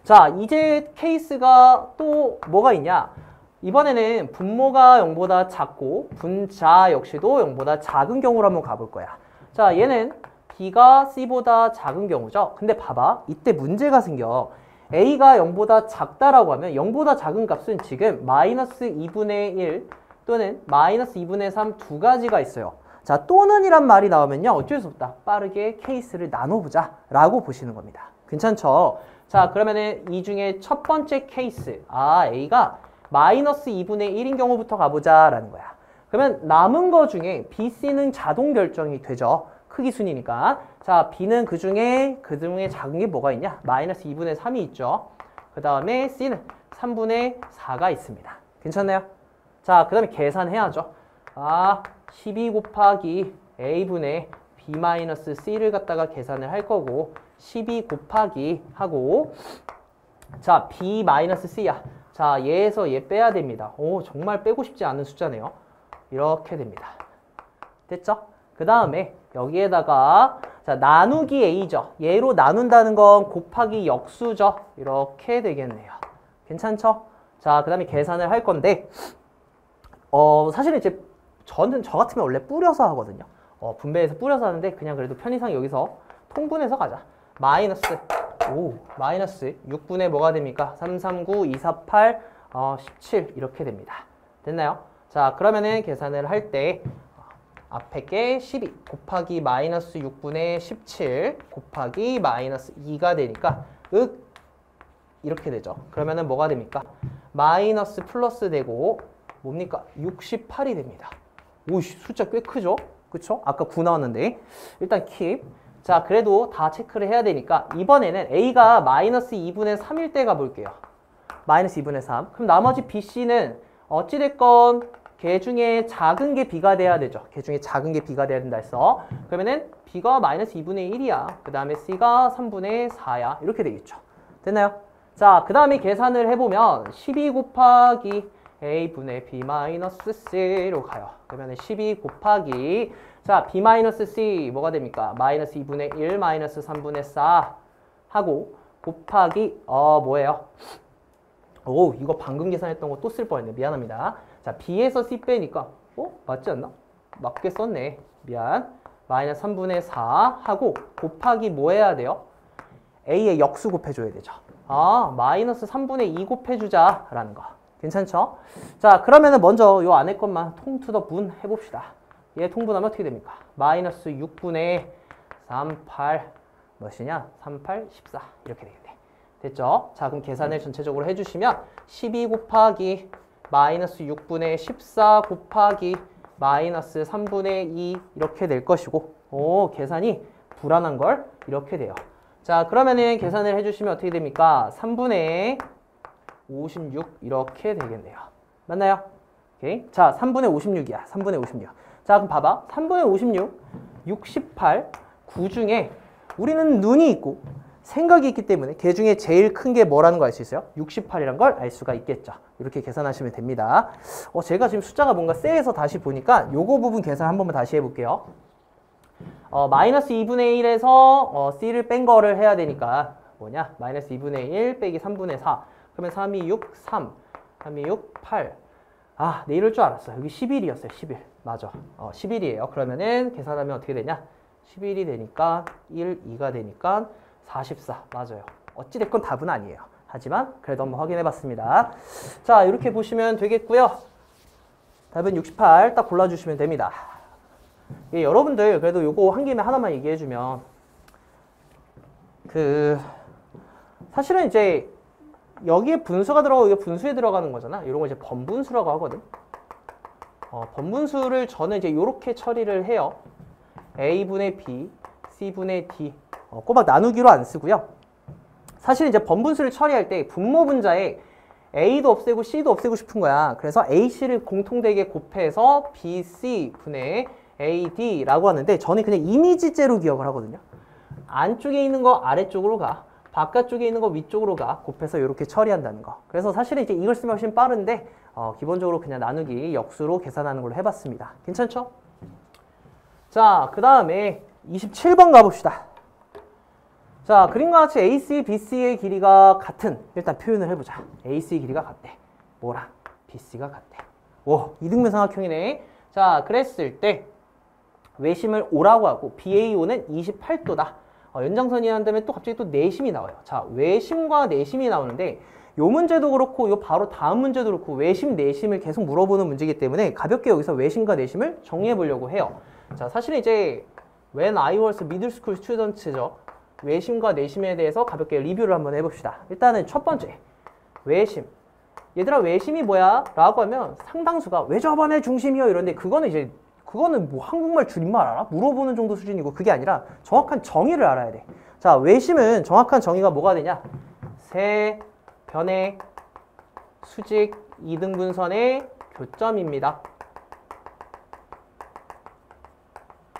자 이제 케이스가 또 뭐가 있냐? 이번에는 분모가 0보다 작고 분자 역시도 0보다 작은 경우로 한번 가볼 거야. 자, 얘는 B가 C보다 작은 경우죠. 근데 봐봐. 이때 문제가 생겨. A가 0보다 작다라고 하면 0보다 작은 값은 지금 마이너스 2분의 1 또는 마이너스 2분의 3 두 가지가 있어요. 자, 또는이란 말이 나오면요. 어쩔 수 없다. 빠르게 케이스를 나눠보자 라고 보시는 겁니다. 괜찮죠? 자, 그러면은 이 중에 첫 번째 케이스. A가 마이너스 2분의 1인 경우부터 가보자 라는 거야. 그러면 남은 거 중에 B, C는 자동 결정이 되죠. 크기 순이니까. 자, B는 그 중에 작은 게 뭐가 있냐? 마이너스 2분의 3이 있죠. 그 다음에 C는 3분의 4가 있습니다. 괜찮나요? 자, 그 다음에 계산해야죠. 12 곱하기 A분의 B-C를 갖다가 계산을 할 거고 12 곱하기 하고 자, B-C야. 자, 얘에서 얘 빼야 됩니다. 정말 빼고 싶지 않은 숫자네요. 이렇게 됩니다. 됐죠? 그 다음에 여기에다가 자, 나누기 A죠. 얘로 나눈다는 건 곱하기 역수죠. 이렇게 되겠네요. 괜찮죠? 자, 그 다음에 계산을 할 건데 사실은 이제 저는 저 같으면 원래 뿌려서 하거든요. 분배해서 뿌려서 하는데 그냥 그래도 편의상 여기서 통분해서 가자. 마이너스 6분의 뭐가 됩니까? 3, 3, 9, 2, 4, 8, 17 이렇게 됩니다. 됐나요? 자, 그러면은 계산을 할 때 앞에 게 12 곱하기 마이너스 6분의 17 곱하기 마이너스 2가 되니까 이렇게 되죠. 그러면은 뭐가 됩니까? 마이너스 플러스 되고 뭡니까? 68이 됩니다. 오, 숫자 꽤 크죠? 그쵸? 아까 9 나왔는데 일단 킵. 자, 그래도 다 체크를 해야 되니까 이번에는 A가 마이너스 2분의 3일 때 가볼게요. 마이너스 2분의 3. 그럼 나머지 BC는 어찌됐건 걔 중에 작은 게 B가 돼야 되죠. 걔 중에 작은 게 B가 돼야 된다 했어. 그러면은 B가 마이너스 2분의 1이야. 그 다음에 C가 3분의 4야. 이렇게 되겠죠. 됐나요? 자, 그 다음에 계산을 해보면 12 곱하기 A분의 B 마이너스 C로 가요. 그러면 12 곱하기 자, B 마이너스 C 뭐가 됩니까? 마이너스 2분의 1 마이너스 3분의 4 하고 곱하기 뭐예요? 오, 이거 방금 계산했던 거 또 쓸 뻔했네. 미안합니다. 자, B에서 C 빼니까 맞지 않나? 맞게 썼네. 미안. 마이너스 3분의 4 하고 곱하기 뭐 해야 돼요? A의 역수 곱해줘야 되죠. 아, 마이너스 3분의 2 곱해주자라는 거. 괜찮죠? 자, 그러면은 먼저 요 안에 것만 통투더분 해봅시다. 얘 통분하면 어떻게 됩니까? 마이너스 6분의 38 몇이냐? 38, 14 이렇게 되겠네. 됐죠? 자, 그럼 계산을 전체적으로 해주시면 12 곱하기 마이너스 6분의 14 곱하기 마이너스 3분의 2 이렇게 될 것이고 오, 계산이 불안한 걸 이렇게 돼요. 자, 그러면은 계산을 해주시면 어떻게 됩니까? 3분의 56 이렇게 되겠네요. 맞나요? 오케이. 자, 3분의 56이야. 3분의 56. 자, 그럼 봐봐. 3분의 56, 68, 9 중에 우리는 눈이 있고 생각이 있기 때문에 걔 중에 제일 큰 게 뭐라는 거 알 수 있어요? 68이란 걸 알 수가 있겠죠. 이렇게 계산하시면 됩니다. 제가 지금 숫자가 뭔가 쎄해서 다시 보니까 요거 부분 계산 한 번만 다시 해볼게요. 마이너스 2분의 1에서 C를 뺀 거를 해야 되니까 뭐냐? 마이너스 2분의 1 빼기 3분의 4. 그러면 3, 2, 6, 3. 3, 2, 6, 8. 아, 네, 이럴 줄 알았어. 여기 11이었어요. 11. 맞아. 11이에요. 그러면은 계산하면 어떻게 되냐? 11이 되니까 1, 2가 되니까 44. 맞아요. 어찌됐건 답은 아니에요. 하지만 그래도 한번 확인해 봤습니다. 자, 이렇게 보시면 되겠고요. 답은 68 딱 골라주시면 됩니다. 예, 여러분들 그래도 요거 한 김에 하나만 얘기해 주면 사실은 이제 여기에 분수가 들어가고 이게 분수에 들어가는 거잖아. 이런 거 이제 번분수라고 하거든. 번분수를 저는 이제 이렇게 처리를 해요. A분의 B, C분의 D. 꼬박 나누기로 안 쓰고요. 사실 이제 번분수를 처리할 때 분모 분자에 A도 없애고 C도 없애고 싶은 거야. 그래서 AC를 공통되게 곱해서 BC분의 AD라고 하는데 저는 그냥 이미지제로 기억을 하거든요. 안쪽에 있는 거 아래쪽으로 가. 바깥쪽에 있는 거 위쪽으로 가. 곱해서 이렇게 처리한다는 거. 그래서 사실은 이제 이걸 쓰면 훨씬 빠른데 기본적으로 그냥 나누기 역수로 계산하는 걸로 해봤습니다. 괜찮죠? 자, 그 다음에 27번 가봅시다. 자, 그림과 같이 AC, BC의 길이가 같은 일단 표현을 해보자. AC의 길이가 같대. 뭐랑? BC가 같대. 오, 이등변삼각형이네. 자, 그랬을 때 외심을 O라고 하고 BAO는 28도다. 연장선이 한다면 또 갑자기 또 내심이 나와요. 자, 외심과 내심이 나오는데 요 문제도 그렇고 요 바로 다음 문제도 그렇고 외심, 내심을 계속 물어보는 문제이기 때문에 가볍게 여기서 외심과 내심을 정리해 보려고 해요. 자, 사실은 이제 When I was middle school student죠. 외심과 내심에 대해서 가볍게 리뷰를 한번 해봅시다. 일단은 첫 번째, 외심. 얘들아, 외심이 뭐야? 라고 하면 상당수가 왜 저번에 중심이요? 이런데 그거는 뭐 한국말 줄임말 알아? 물어보는 정도 수준이고 그게 아니라 정확한 정의를 알아야 돼. 자, 외심은 정확한 정의가 뭐가 되냐? 세 변의 수직 이등분선의 교점입니다.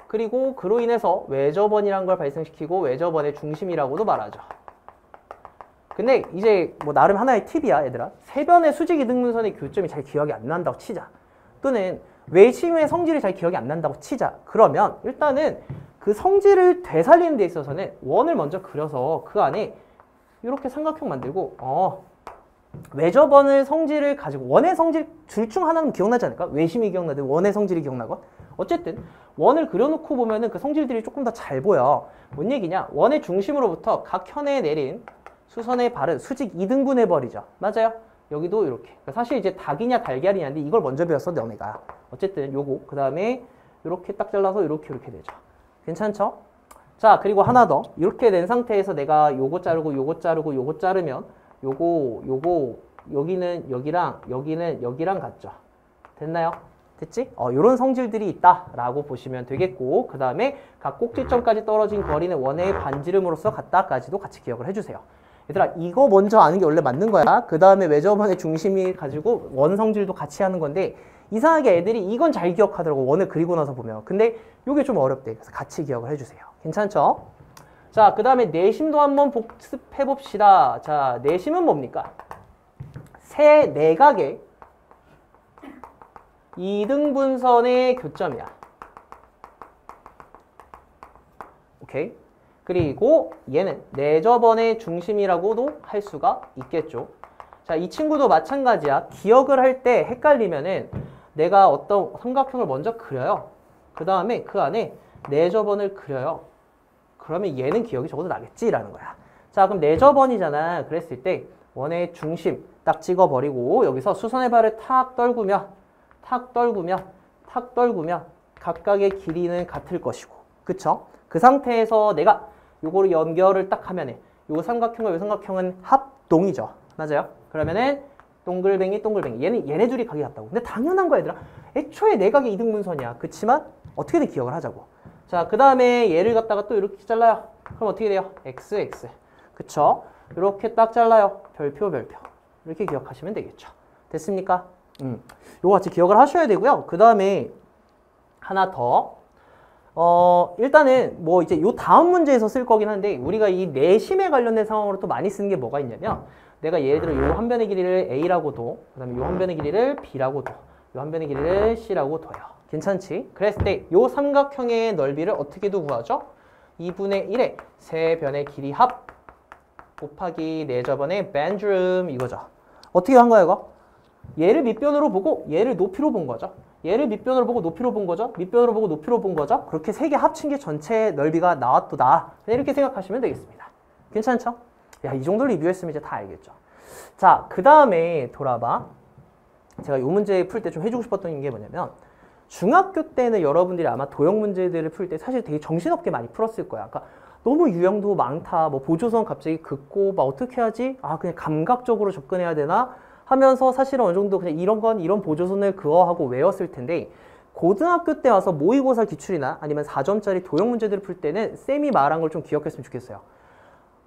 그리고 그로 인해서 외저번이라는 걸 발생시키고 외저번의 중심이라고도 말하죠. 근데 이제 뭐 나름 하나의 팁이야, 얘들아. 세 변의 수직 이등분선의 교점이 잘 기억이 안 난다고 치자. 또는 외심의 성질이 잘 기억이 안 난다고 치자. 그러면 일단은 그 성질을 되살리는 데 있어서는 원을 먼저 그려서 그 안에 이렇게 삼각형 만들고 외저번의 성질을 가지고 원의 성질 둘 중 하나는 기억나지 않을까? 외심이 기억나든 원의 성질이 기억나건. 어쨌든 원을 그려놓고 보면은 그 성질들이 조금 더 잘 보여. 뭔 얘기냐? 원의 중심으로부터 각 현에 내린 수선의 발은 수직 2등분 해버리죠. 맞아요? 여기도 이렇게. 사실 이제 닭이냐 달걀이냐인데 이걸 먼저 배웠어, 너네가. 어쨌든 요거. 그 다음에 이렇게 딱 잘라서 이렇게 되죠. 괜찮죠? 자, 그리고 하나 더. 이렇게 된 상태에서 내가 요거 자르고 요거 자르고 요거 자르면 요거 여기는 여기랑 여기는 여기랑 같죠. 됐나요? 됐지? 이런 성질들이 있다라고 보시면 되겠고, 그 다음에 각 꼭지점까지 떨어진 거리는 원의 반지름으로서 같다까지도 같이 기억을 해주세요. 얘들아, 이거 먼저 아는 게 원래 맞는 거야. 그 다음에 외접원의 중심이 가지고 원 성질도 같이 하는 건데, 이상하게 애들이 이건 잘 기억하더라고, 원을 그리고 나서 보면. 근데 이게 좀 어렵대. 그래서 같이 기억을 해주세요. 괜찮죠? 자, 그 다음에 내심도 한번 복습해 봅시다. 자, 내심은 뭡니까? 세 내각의 이등분선의 교점이야. 오케이? 그리고 얘는 내접원의 중심이라고도 할 수가 있겠죠. 자, 이 친구도 마찬가지야. 기억을 할 때 헷갈리면은 내가 어떤 삼각형을 먼저 그려요. 그 다음에 그 안에 내접원을 그려요. 그러면 얘는 기억이 적어도 나겠지라는 거야. 자, 그럼 내접원이잖아. 그랬을 때 원의 중심 딱 찍어버리고 여기서 수선의 발을 탁 떨구면 각각의 길이는 같을 것이고, 그쵸? 그 상태에서 내가 요거를 연결을 딱 하면은 요 삼각형과 요 삼각형은 합동이죠. 맞아요? 그러면은 동글뱅이 얘네 둘이 각이 같다고. 근데 당연한 거야, 얘들아. 애초에 내각의 이등분선이야. 그치만 어떻게든 기억을 하자고. 자, 그 다음에 얘를 갖다가 또 이렇게 잘라요. 그럼 어떻게 돼요? x. 그쵸? 이렇게 딱 잘라요. 별표. 이렇게 기억하시면 되겠죠. 됐습니까? 요거 같이 기억을 하셔야 되고요. 그 다음에 하나 더. 일단은 뭐 이제 요 다음 문제에서 쓸 거긴 한데, 우리가 이 내심에 관련된 상황으로 또 많이 쓰는 게 뭐가 있냐면, 내가 예를 들어 요 한 변의 길이를 A라고 둬. 그 다음에 요 한 변의 길이를 B라고 둬. 요 한 변의 길이를 C라고 둬요. 괜찮지? 그랬을 때 요 삼각형의 넓이를 어떻게도 구하죠? 2분의 1의 세 변의 길이 합 곱하기 내접원의 반지름 이거죠. 어떻게 한 거야, 이거? 얘를 밑변으로 보고 얘를 높이로 본 거죠. 얘를 밑변으로 보고 높이로 본 거죠. 밑변으로 보고 높이로 본 거죠. 그렇게 세 개 합친 게 전체 넓이가 나왔다. 이렇게 생각하시면 되겠습니다. 괜찮죠? 야, 이 정도 리뷰했으면 이제 다 알겠죠. 자, 그 다음에 돌아봐. 제가 이 문제 풀 때 좀 해주고 싶었던 게 뭐냐면, 중학교 때는 여러분들이 아마 도형 문제들을 풀 때 사실 되게 정신없게 많이 풀었을 거야. 그러니까 너무 유형도 많다. 뭐 보조선 갑자기 긋고 막 어떻게 하지? 그냥 감각적으로 접근해야 되나? 하면서 사실은 어느 정도 그냥 이런 보조선을 그어하고 외웠을 텐데, 고등학교 때 와서 모의고사 기출이나 아니면 4점짜리 도형 문제들을 풀 때는 쌤이 말한 걸 좀 기억했으면 좋겠어요.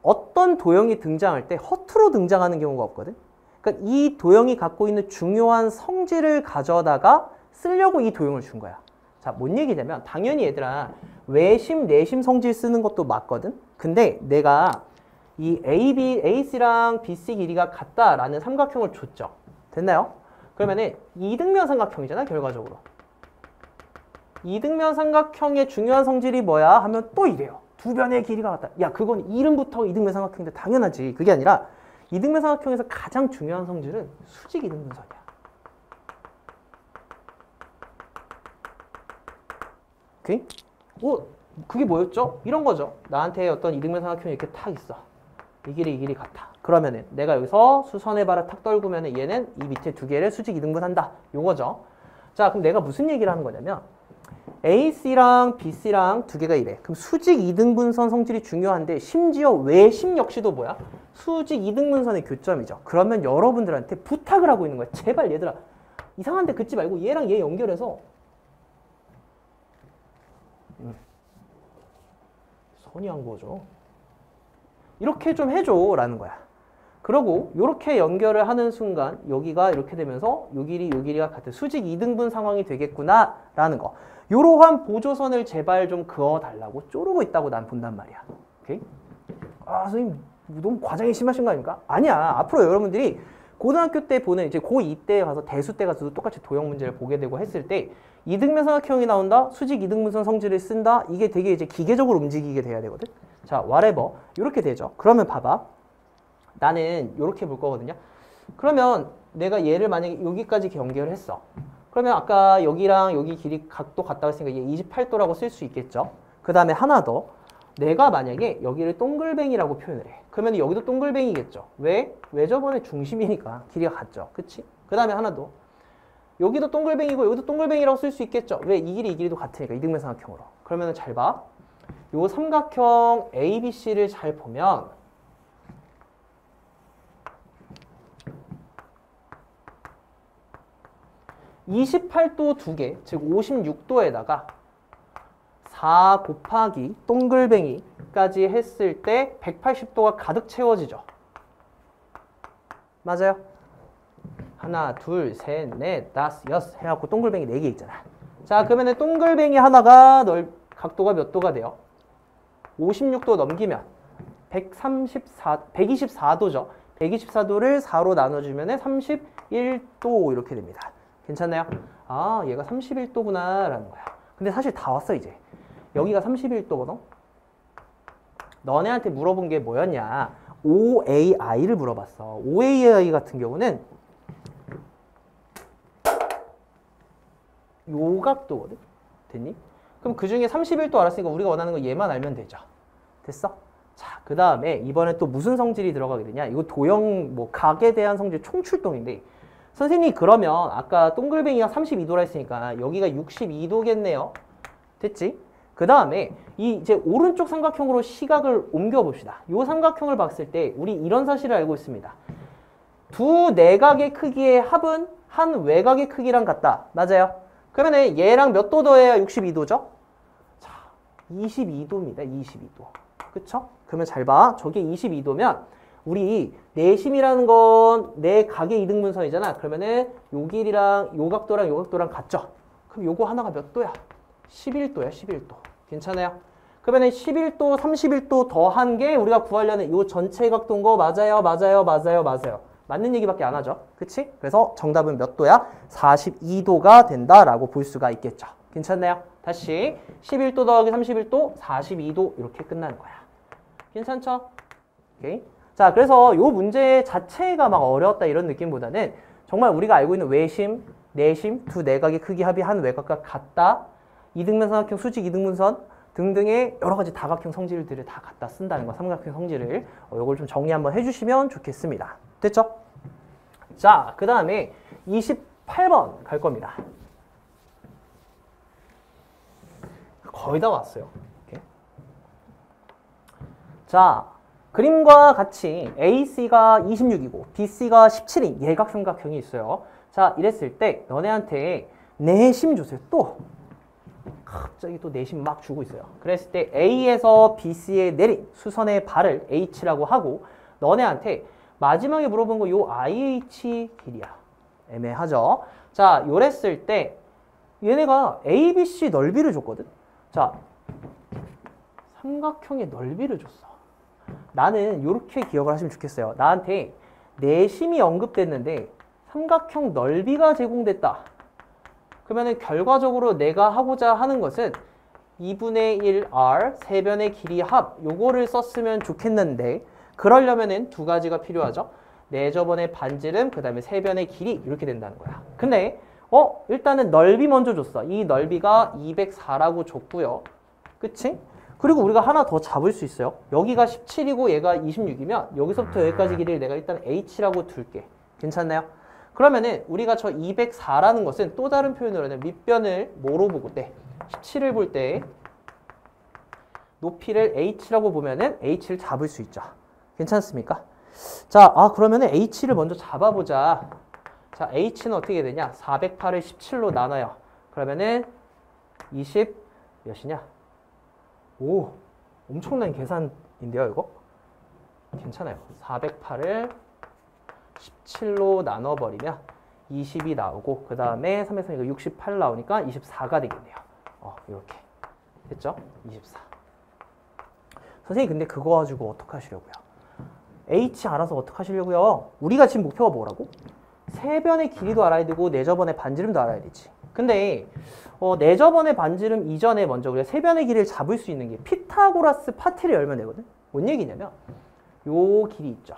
어떤 도형이 등장할 때 허투루 등장하는 경우가 없거든. 그러니까 이 도형이 갖고 있는 중요한 성질을 가져다가 쓰려고 이 도형을 준 거야. 자, 뭔 얘기냐면, 당연히 얘들아 외심, 내심 성질 쓰는 것도 맞거든. 근데 내가 이 AC랑 BC 길이가 같다라는 삼각형을 줬죠. 됐나요? 그러면은 이등변 삼각형이잖아, 결과적으로. 이등변 삼각형의 중요한 성질이 뭐야? 하면 또 이래요. 두 변의 길이가 같다. 야, 그건 이름부터 이등변 삼각형인데 당연하지. 그게 아니라 이등변 삼각형에서 가장 중요한 성질은 수직 이등분선이야. 오케이? 그게 뭐였죠? 이런 거죠. 나한테 어떤 이등변 삼각형이 이렇게 탁 있어. 이 길이 같아. 그러면은 내가 여기서 수선의 발을 탁 떨구면은 얘는 이 밑에 두 개를 수직 이등분한다. 요거죠. 자, 그럼 내가 무슨 얘기를 하는 거냐면, AC랑 BC랑 두 개가 이래. 그럼 수직 이등분선 성질이 중요한데, 심지어 외심 역시도 뭐야? 수직 이등분선의 교점이죠. 그러면 여러분들한테 부탁을 하고 있는 거야. 제발 얘들아, 이상한 데 긋지 말고 얘랑 얘 연결해서 선이 한 거죠. 이렇게 좀 해줘 라는 거야. 그러고 이렇게 연결을 하는 순간 여기가 이렇게 되면서 요 길이가 같은 수직 이등분 상황이 되겠구나 라는 거. 이러한 보조선을 제발 좀 그어달라고 쪼르고 있다고 난 본단 말이야. 오케이? 선생님 너무 과장이 심하신 거 아닙니까? 아니야. 앞으로 여러분들이 고등학교 때 보는 이제 고2 때 가서 대수 때 가서도 똑같이 도형 문제를 보게 되고 했을 때 이등변 삼각형이 나온다. 수직 이등분선 성질을 쓴다. 이게 되게 이제 기계적으로 움직이게 돼야 되거든. 자, whatever. 이렇게 되죠. 그러면 봐봐. 나는 이렇게 볼 거거든요. 그러면 내가 얘를 만약에 여기까지 연결을 했어. 그러면 아까 여기랑 여기 길이 각도 같다고 했으니까 얘 28도라고 쓸 수 있겠죠. 그 다음에 하나 더. 내가 만약에 여기를 동글뱅이라고 표현을 해. 그러면 여기도 동글뱅이겠죠. 왜? 외접원의 중심이니까 길이가 같죠. 그치? 그 다음에 하나 더. 여기도 동글뱅이고 여기도 동글뱅이라고 쓸 수 있겠죠. 왜? 이 길이도 같으니까 이등변 삼각형으로. 그러면 잘 봐. 요 삼각형 ABC를 잘 보면 28도 2개, 즉 56도에다가 4 곱하기 동글뱅이까지 했을 때 180도가 가득 채워지죠. 맞아요? 하나, 둘, 셋, 넷, 다섯, 여섯 해갖고 동글뱅이 4개 있잖아. 자, 그러면 동글뱅이 하나가 각도가 몇 도가 돼요? 56도 넘기면 124도죠. 124도를 4로 나눠주면 31도 이렇게 됩니다. 괜찮나요? 아, 얘가 31도구나 라는 거야. 근데 사실 다 왔어 이제. 여기가 31도거든? 너네한테 물어본 게 뭐였냐? OAI를 물어봤어. OAI 같은 경우는 요 각도거든? 됐니? 그럼 그 중에 31도 알았으니까 우리가 원하는 거 얘만 알면 되죠. 됐어? 자, 그 다음에 이번에 또 무슨 성질이 들어가게 되냐? 이거 도형, 각에 대한 성질 총출동인데, 선생님이 그러면 아까 동글뱅이가 32도라 했으니까 여기가 62도겠네요. 됐지? 그 다음에 이제 오른쪽 삼각형으로 시각을 옮겨 봅시다. 이 삼각형을 봤을 때 우리 이런 사실을 알고 있습니다. 두 내각의 크기의 합은 한 외곽의 크기랑 같다. 맞아요? 그러면 얘랑 몇 도 더해야 62도죠? 자, 22도입니다. 22도. 그쵸? 그러면 잘 봐. 저게 22도면 우리 내심이라는 건 내각의 이등분선이잖아. 그러면은 요 길이랑 요 각도랑 요 각도랑 같죠? 그럼 요거 하나가 몇 도야? 11도야, 11도. 괜찮아요? 그러면 11도, 31도 더한 게 우리가 구하려는 요 전체 각도인 거 맞아요, 맞아요, 맞아요, 맞아요. 맞는 얘기밖에 안 하죠. 그치? 그래서 정답은 몇 도야? 42도가 된다라고 볼 수가 있겠죠. 괜찮나요? 다시 11도 더하기 31도, 42도 이렇게 끝나는 거야. 괜찮죠? 오케이. 자, 그래서 요 문제 자체가 막 어려웠다 이런 느낌보다는 정말 우리가 알고 있는 외심, 내심, 두 내각의 크기 합이 한 외곽과 같다. 이등변 삼각형, 수직 이등분선 등등의 여러 가지 다각형 성질들을 다 갖다 쓴다는 거, 삼각형 성질을. 요걸 좀 정리 한번 해주시면 좋겠습니다. 됐죠? 자, 그 다음에 28번 갈 겁니다. 거의 다 왔어요. 이렇게. 자, 그림과 같이 AC가 26이고 BC가 17인 예각삼각형이 있어요. 자, 이랬을 때 너네한테 내심 주세요. 또 갑자기 또 내심 막 주고 있어요. 그랬을 때 A에서 BC에 내린 수선의 발을 H라고 하고 너네한테 마지막에 물어본 거 요 IH 길이야. 애매하죠? 자, 요랬을 때 얘네가 ABC 넓이를 줬거든. 자, 삼각형의 넓이를 줬어. 나는 요렇게 기억을 하시면 좋겠어요. 나한테 내심이 언급됐는데 삼각형 넓이가 제공됐다. 그러면 결과적으로 내가 하고자 하는 것은 2분의 1R 세변의 길이 합 요거를 썼으면 좋겠는데 그러려면은 두 가지가 필요하죠. 내저번의 반지름 그 다음에 세변의 길이 이렇게 된다는 거야. 근데 일단은 넓이 먼저 줬어. 이 넓이가 204라고 줬고요. 그치? 그리고 우리가 하나 더 잡을 수 있어요. 여기가 17이고 얘가 26이면 여기서부터 여기까지 길이를 내가 일단 H라고 둘게. 괜찮나요? 그러면은 우리가 저 204라는 것은 또 다른 표현으로는 밑변을 뭐로 보고 때 17을 볼 때 높이를 H라고 보면은 H를 잡을 수 있죠. 괜찮습니까? 자, 그러면은 H를 먼저 잡아보자. 자, H는 어떻게 되냐? 408을 17로 나눠요. 그러면은 20 몇이냐? 오, 엄청난 계산인데요, 이거? 괜찮아요. 408을 17로 나눠버리면 20이 나오고 그 다음에 3에서 68 나오니까 24가 되겠네요. 이렇게 됐죠? 24. 선생님 근데 그거 가지고 어떻게 하시려고요? H 알아서 어떻게 하시려고요? 우리가 지금 목표가 뭐라고? 세변의 길이도 알아야 되고 내저번의 반지름도 알아야 되지. 근데 내저번의 반지름 이전에 먼저 우리가 세변의 길이를 잡을 수 있는 게 피타고라스 파티를 열면 되거든? 뭔 얘기냐면 요 길이 있죠.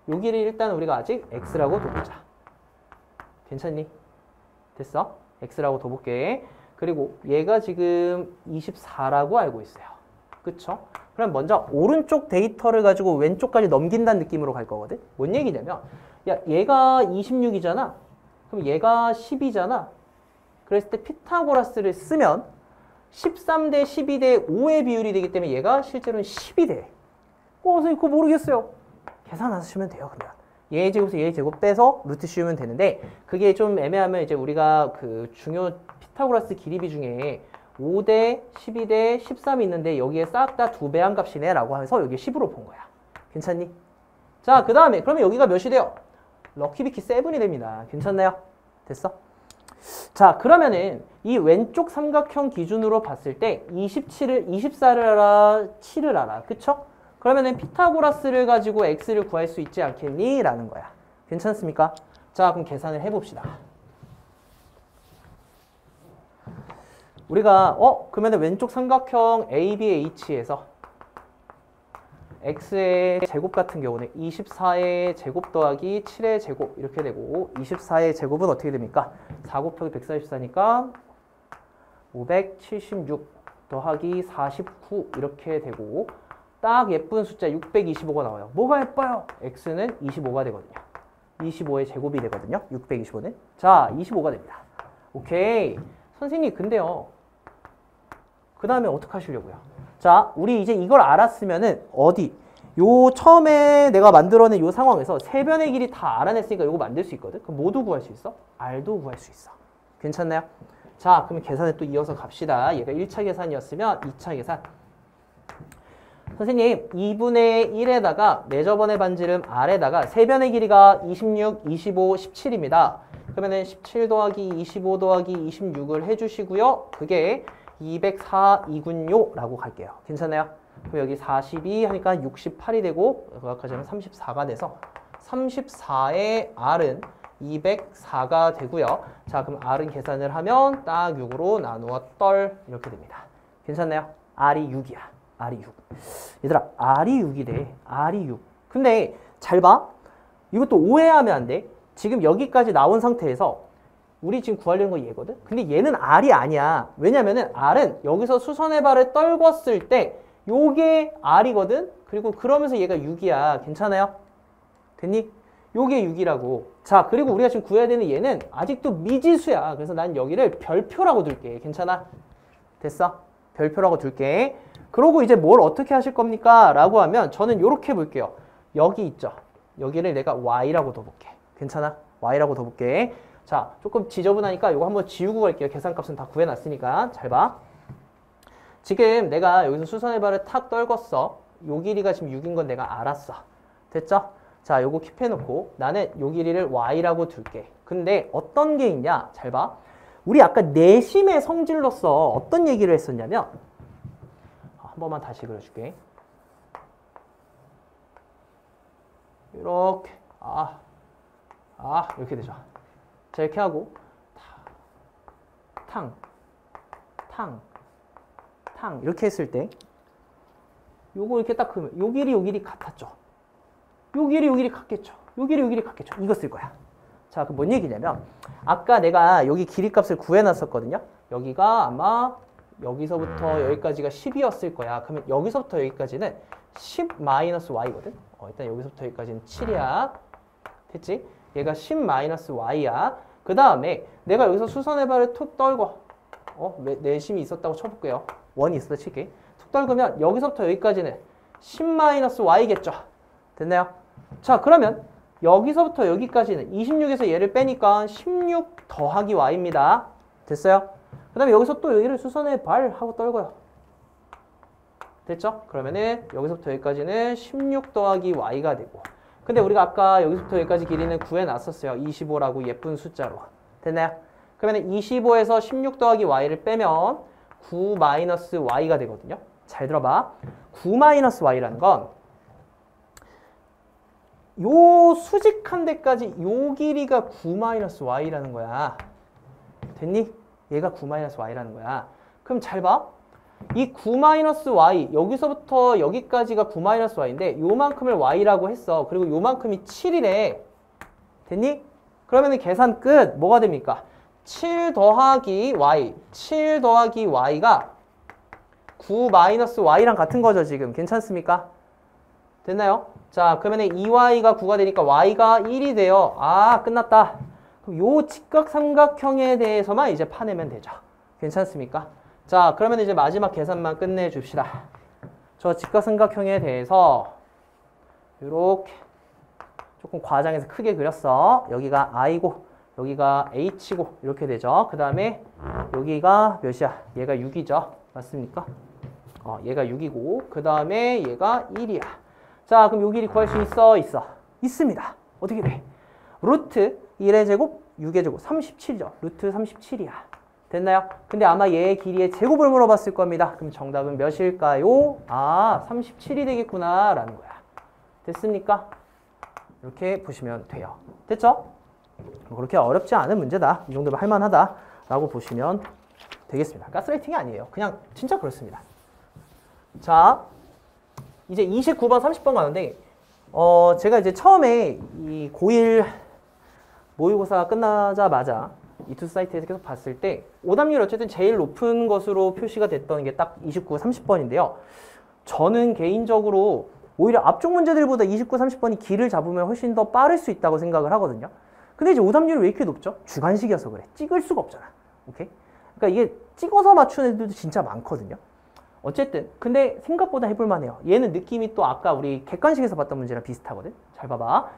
요 길이 일단 우리가 아직 X라고 둬보자. 괜찮니? 됐어? X라고 둬볼게. 그리고 얘가 지금 24라고 알고 있어요. 그쵸? 그럼 먼저 오른쪽 데이터를 가지고 왼쪽까지 넘긴다는 느낌으로 갈 거거든? 뭔 얘기냐면 야, 얘가 26이잖아. 그럼 얘가 10이잖아. 그랬을 때 피타고라스를 쓰면 13대 12대 5의 비율이 되기 때문에 얘가 실제로는 10이 돼. 선생님 그거 모르겠어요. 계산 안 하시면 돼요. 그러면 얘의 제곱에서 얘의 제곱 빼서 루트 씌우면 되는데 그게 좀 애매하면 이제 우리가 그 중요 피타고라스 길이비 중에 5대 12대 13이 있는데 여기에 싹 다 2배한 값이네 라고 해서 여기 10으로 본 거야. 괜찮니? 자, 그 다음에 그러면 여기가 몇이 돼요? 럭키비키 7이 됩니다. 괜찮나요? 됐어? 자, 그러면은 이 왼쪽 삼각형 기준으로 봤을 때 27을 24를 알아, 7을 알아. 그쵸? 그러면은 피타고라스를 가지고 x를 구할 수 있지 않겠니? 라는 거야. 괜찮습니까? 자, 그럼 계산을 해봅시다. 우리가 그러면은 왼쪽 삼각형 ABH에서 x의 제곱 같은 경우는 24의 제곱 더하기 7의 제곱 이렇게 되고 24의 제곱은 어떻게 됩니까? 4 곱하기 144니까 576 더하기 49 이렇게 되고 딱 예쁜 숫자 625가 나와요. 뭐가 예뻐요? x는 25가 되거든요. 25의 제곱이 되거든요. 625는. 자, 25가 됩니다. 오케이. 선생님, 근데요. 그 다음에 어떻게 하시려고요? 자, 우리 이제 이걸 알았으면은 어디? 요 처음에 내가 만들어낸 요 상황에서 세 변의 길이 다 알아냈으니까 요거 만들 수 있거든? 그럼 뭐도 구할 수 있어? r도 구할 수 있어. 괜찮나요? 자, 그럼 계산에 또 이어서 갑시다. 얘가 1차 계산이었으면 2차 계산. 선생님, 2분의 1에다가 내저번의 반지름 r에다가 세 변의 길이가 26, 25, 17입니다. 그러면은 17 더하기 25 더하기 26을 해주시고요. 그게 204이군요 라고 갈게요. 괜찮아요? 그럼 여기 42 하니까 68이 되고 정확하게 하면 34가 돼서 34의 r은 204가 되고요. 자, 그럼 r은 계산을 하면 딱 6으로 나누어 떨 이렇게 됩니다. 괜찮나요? r이 6이야. r이 6. 얘들아, r이 6이래. r이 6. 근데 잘 봐. 이것도 오해하면 안 돼. 지금 여기까지 나온 상태에서 우리 지금 구하려는 거 얘거든? 근데 얘는 r이 아니야. 왜냐면은 r은 여기서 수선의 발을 떨궜을 때 요게 r이거든? 그리고 그러면서 얘가 6이야. 괜찮아요? 됐니? 요게 6이라고. 자, 그리고 우리가 지금 구해야 되는 얘는 아직도 미지수야. 그래서 난 여기를 별표라고 둘게. 괜찮아? 됐어? 별표라고 둘게. 그러고 이제 뭘 어떻게 하실 겁니까? 라고 하면 저는 요렇게 볼게요. 여기 있죠? 여기를 내가 y라고 둬볼게. 괜찮아? y라고 둬볼게. 자, 조금 지저분하니까 이거 한번 지우고 갈게요. 계산값은 다 구해놨으니까. 잘 봐. 지금 내가 여기서 수선의 발을 탁 떨궜어. 요 길이가 지금 6인 건 내가 알았어. 됐죠? 자, 요거 킵해놓고 나는 요 길이를 y라고 둘게. 근데 어떤 게 있냐? 잘 봐. 우리 아까 내심의 성질로서 어떤 얘기를 했었냐면 한 번만 다시 그려줄게. 이렇게 이렇게 되죠. 자, 이렇게 하고 탕 이렇게 했을 때 요거 이렇게 딱 그으면 요 길이 같았죠. 요 길이 같겠죠. 요 길이 같겠죠. 이거 쓸 거야. 자, 그럼 뭔 얘기냐면 아까 내가 여기 길이 값을 구해놨었거든요. 여기가 아마 여기서부터 여기까지가 10이었을 거야. 그러면 여기서부터 여기까지는 10-y거든. 일단 여기서부터 여기까지는 7이야. 됐지? 얘가 10-y야. 그 다음에 내가 여기서 수선의 발을 툭 떨궈. 내심이 있었다고 쳐볼게요. 원이 있었다 칠게. 툭 떨구면 여기서부터 여기까지는 10-y겠죠. 됐나요? 자, 그러면 여기서부터 여기까지는 26에서 얘를 빼니까 16 더하기 y입니다. 됐어요? 그 다음에 여기서 또 여기를 수선의 발 하고 떨궈요. 됐죠? 그러면은 여기서부터 여기까지는 16 더하기 y가 되고. 근데 우리가 아까 여기서부터 여기까지 길이는 구해놨었어요. 25라고 예쁜 숫자로. 됐나요? 그러면 25에서 16 더하기 y를 빼면 9-y가 되거든요. 잘 들어봐. 9-y라는 건 요 수직한 데까지 요 길이가 9-y라는 거야. 됐니? 얘가 9-y라는 거야. 그럼 잘 봐. 이 9-y, 여기서부터 여기까지가 9-y인데 요만큼을 y라고 했어. 그리고 요만큼이 7이래. 됐니? 그러면 계산 끝. 뭐가 됩니까? 7 더하기 y. 7 더하기 y가 9-y랑 같은 거죠, 지금. 괜찮습니까? 됐나요? 자, 그러면 2y가 9가 되니까 y가 1이 돼요. 끝났다. 그럼 요 직각삼각형에 대해서만 이제 파내면 되죠. 괜찮습니까? 자, 그러면 이제 마지막 계산만 끝내줍시다. 저 직각삼각형에 대해서 이렇게 조금 과장해서 크게 그렸어. 여기가 I고 여기가 H고 이렇게 되죠. 그 다음에 여기가 몇이야? 얘가 6이죠. 맞습니까? 얘가 6이고 그 다음에 얘가 1이야. 자, 그럼 요 길이 구할 수 있어? 있습니다. 어떻게 돼? 루트 1의 제곱 6의 제곱 37이죠. 루트 37이야. 됐나요? 근데 아마 얘의 길이의 제곱을 물어봤을 겁니다. 그럼 정답은 몇일까요? 37이 되겠구나 라는 거야. 됐습니까? 이렇게 보시면 돼요. 됐죠? 그렇게 어렵지 않은 문제다. 이 정도면 할만하다 라고 보시면 되겠습니다. 가스라이팅이 아니에요. 그냥 진짜 그렇습니다. 자, 이제 29번, 30번 가는데 제가 이제 처음에 이 고1 모의고사 끝나자마자 이투 사이트에서 계속 봤을 때 오답률이 어쨌든 제일 높은 것으로 표시가 됐던 게 딱 29, 30번인데요. 저는 개인적으로 오히려 앞쪽 문제들보다 29, 30번이 길을 잡으면 훨씬 더 빠를 수 있다고 생각을 하거든요. 근데 이제 오답률이 왜 이렇게 높죠? 주관식이어서 그래. 찍을 수가 없잖아. 오케이? 그러니까 이게 찍어서 맞추는 애들도 진짜 많거든요. 어쨌든 근데 생각보다 해볼만 해요. 얘는 느낌이 또 아까 우리 객관식에서 봤던 문제랑 비슷하거든. 잘 봐봐.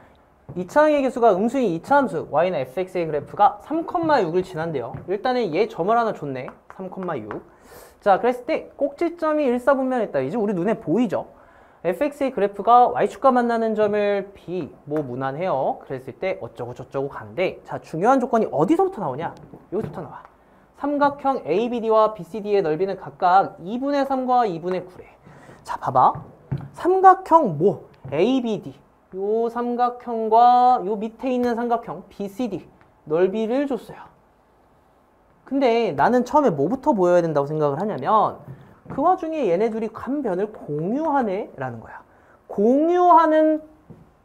2차항의 개수가 음수인 2차함수 y는 fx의 그래프가 3,6을 지난대요. 일단은 얘 점을 하나 줬네. 3,6. 자, 그랬을 때 꼭지점이 일사분면했다. 이제 우리 눈에 보이죠? fx의 그래프가 y축과 만나는 점을 b 뭐 무난해요. 그랬을 때 어쩌고 저쩌고 간대. 자, 중요한 조건이 어디서부터 나오냐? 여기서부터 나와. 삼각형 ABD와 BCD의 넓이는 각각 2분의 3과 2분의 9래. 자, 봐봐. 삼각형 뭐 ABD 요 삼각형과 요 밑에 있는 삼각형 BCD 넓이를 줬어요. 근데 나는 처음에 뭐부터 보여야 된다고 생각을 하냐면 그 와중에 얘네 둘이 한 변을 공유하네 라는 거야. 공유하는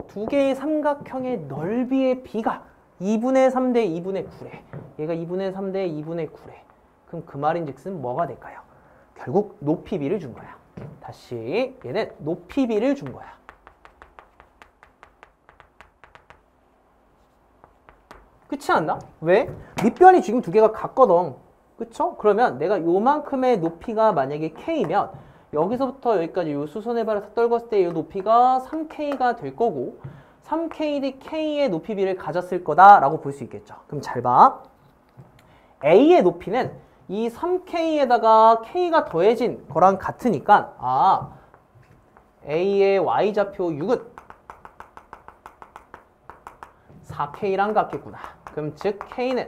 두 개의 삼각형의 넓이의 비가 2분의 3 대 2분의 9래. 얘가 2분의 3 대 2분의 9래. 그럼 그 말인즉슨 뭐가 될까요? 결국 높이비를 준 거야. 다시 얘는 높이비를 준 거야. 그렇지 않나? 왜? 밑변이 지금 두 개가 같거든. 그쵸? 그러면 내가 요만큼의 높이가 만약에 K면 여기서부터 여기까지 요 수선의 발에서 떨궜을 때 이 높이가 3K가 될 거고 3K 대 K의 높이비를 가졌을 거다라고 볼 수 있겠죠. 그럼 잘 봐. A의 높이는 이 3K에다가 K가 더해진 거랑 같으니까 A의 Y좌표 6은 4K랑 같겠구나. 그럼 즉 K는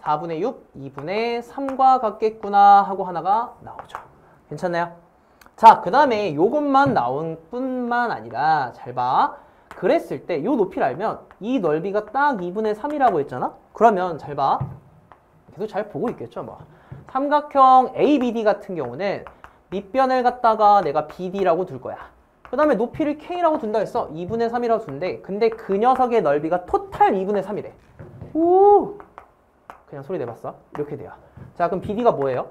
4분의 6, 2분의 3과 같겠구나 하고 하나가 나오죠. 괜찮나요? 자, 그 다음에 요것만 나온 뿐만 아니라 잘 봐. 그랬을 때 요 높이를 알면 이 넓이가 딱 2분의 3이라고 했잖아? 그러면 잘 봐. 계속 잘 보고 있겠죠, 뭐. 삼각형 ABD 같은 경우는 밑변을 갖다가 내가 BD라고 둘 거야. 그 다음에 높이를 K라고 둔다 했어. 2분의 3이라고 둔대. 근데 그 녀석의 넓이가 토탈 2분의 3이래. 오! 그냥 소리 내봤어. 이렇게 돼요. 자, 그럼 BD가 뭐예요?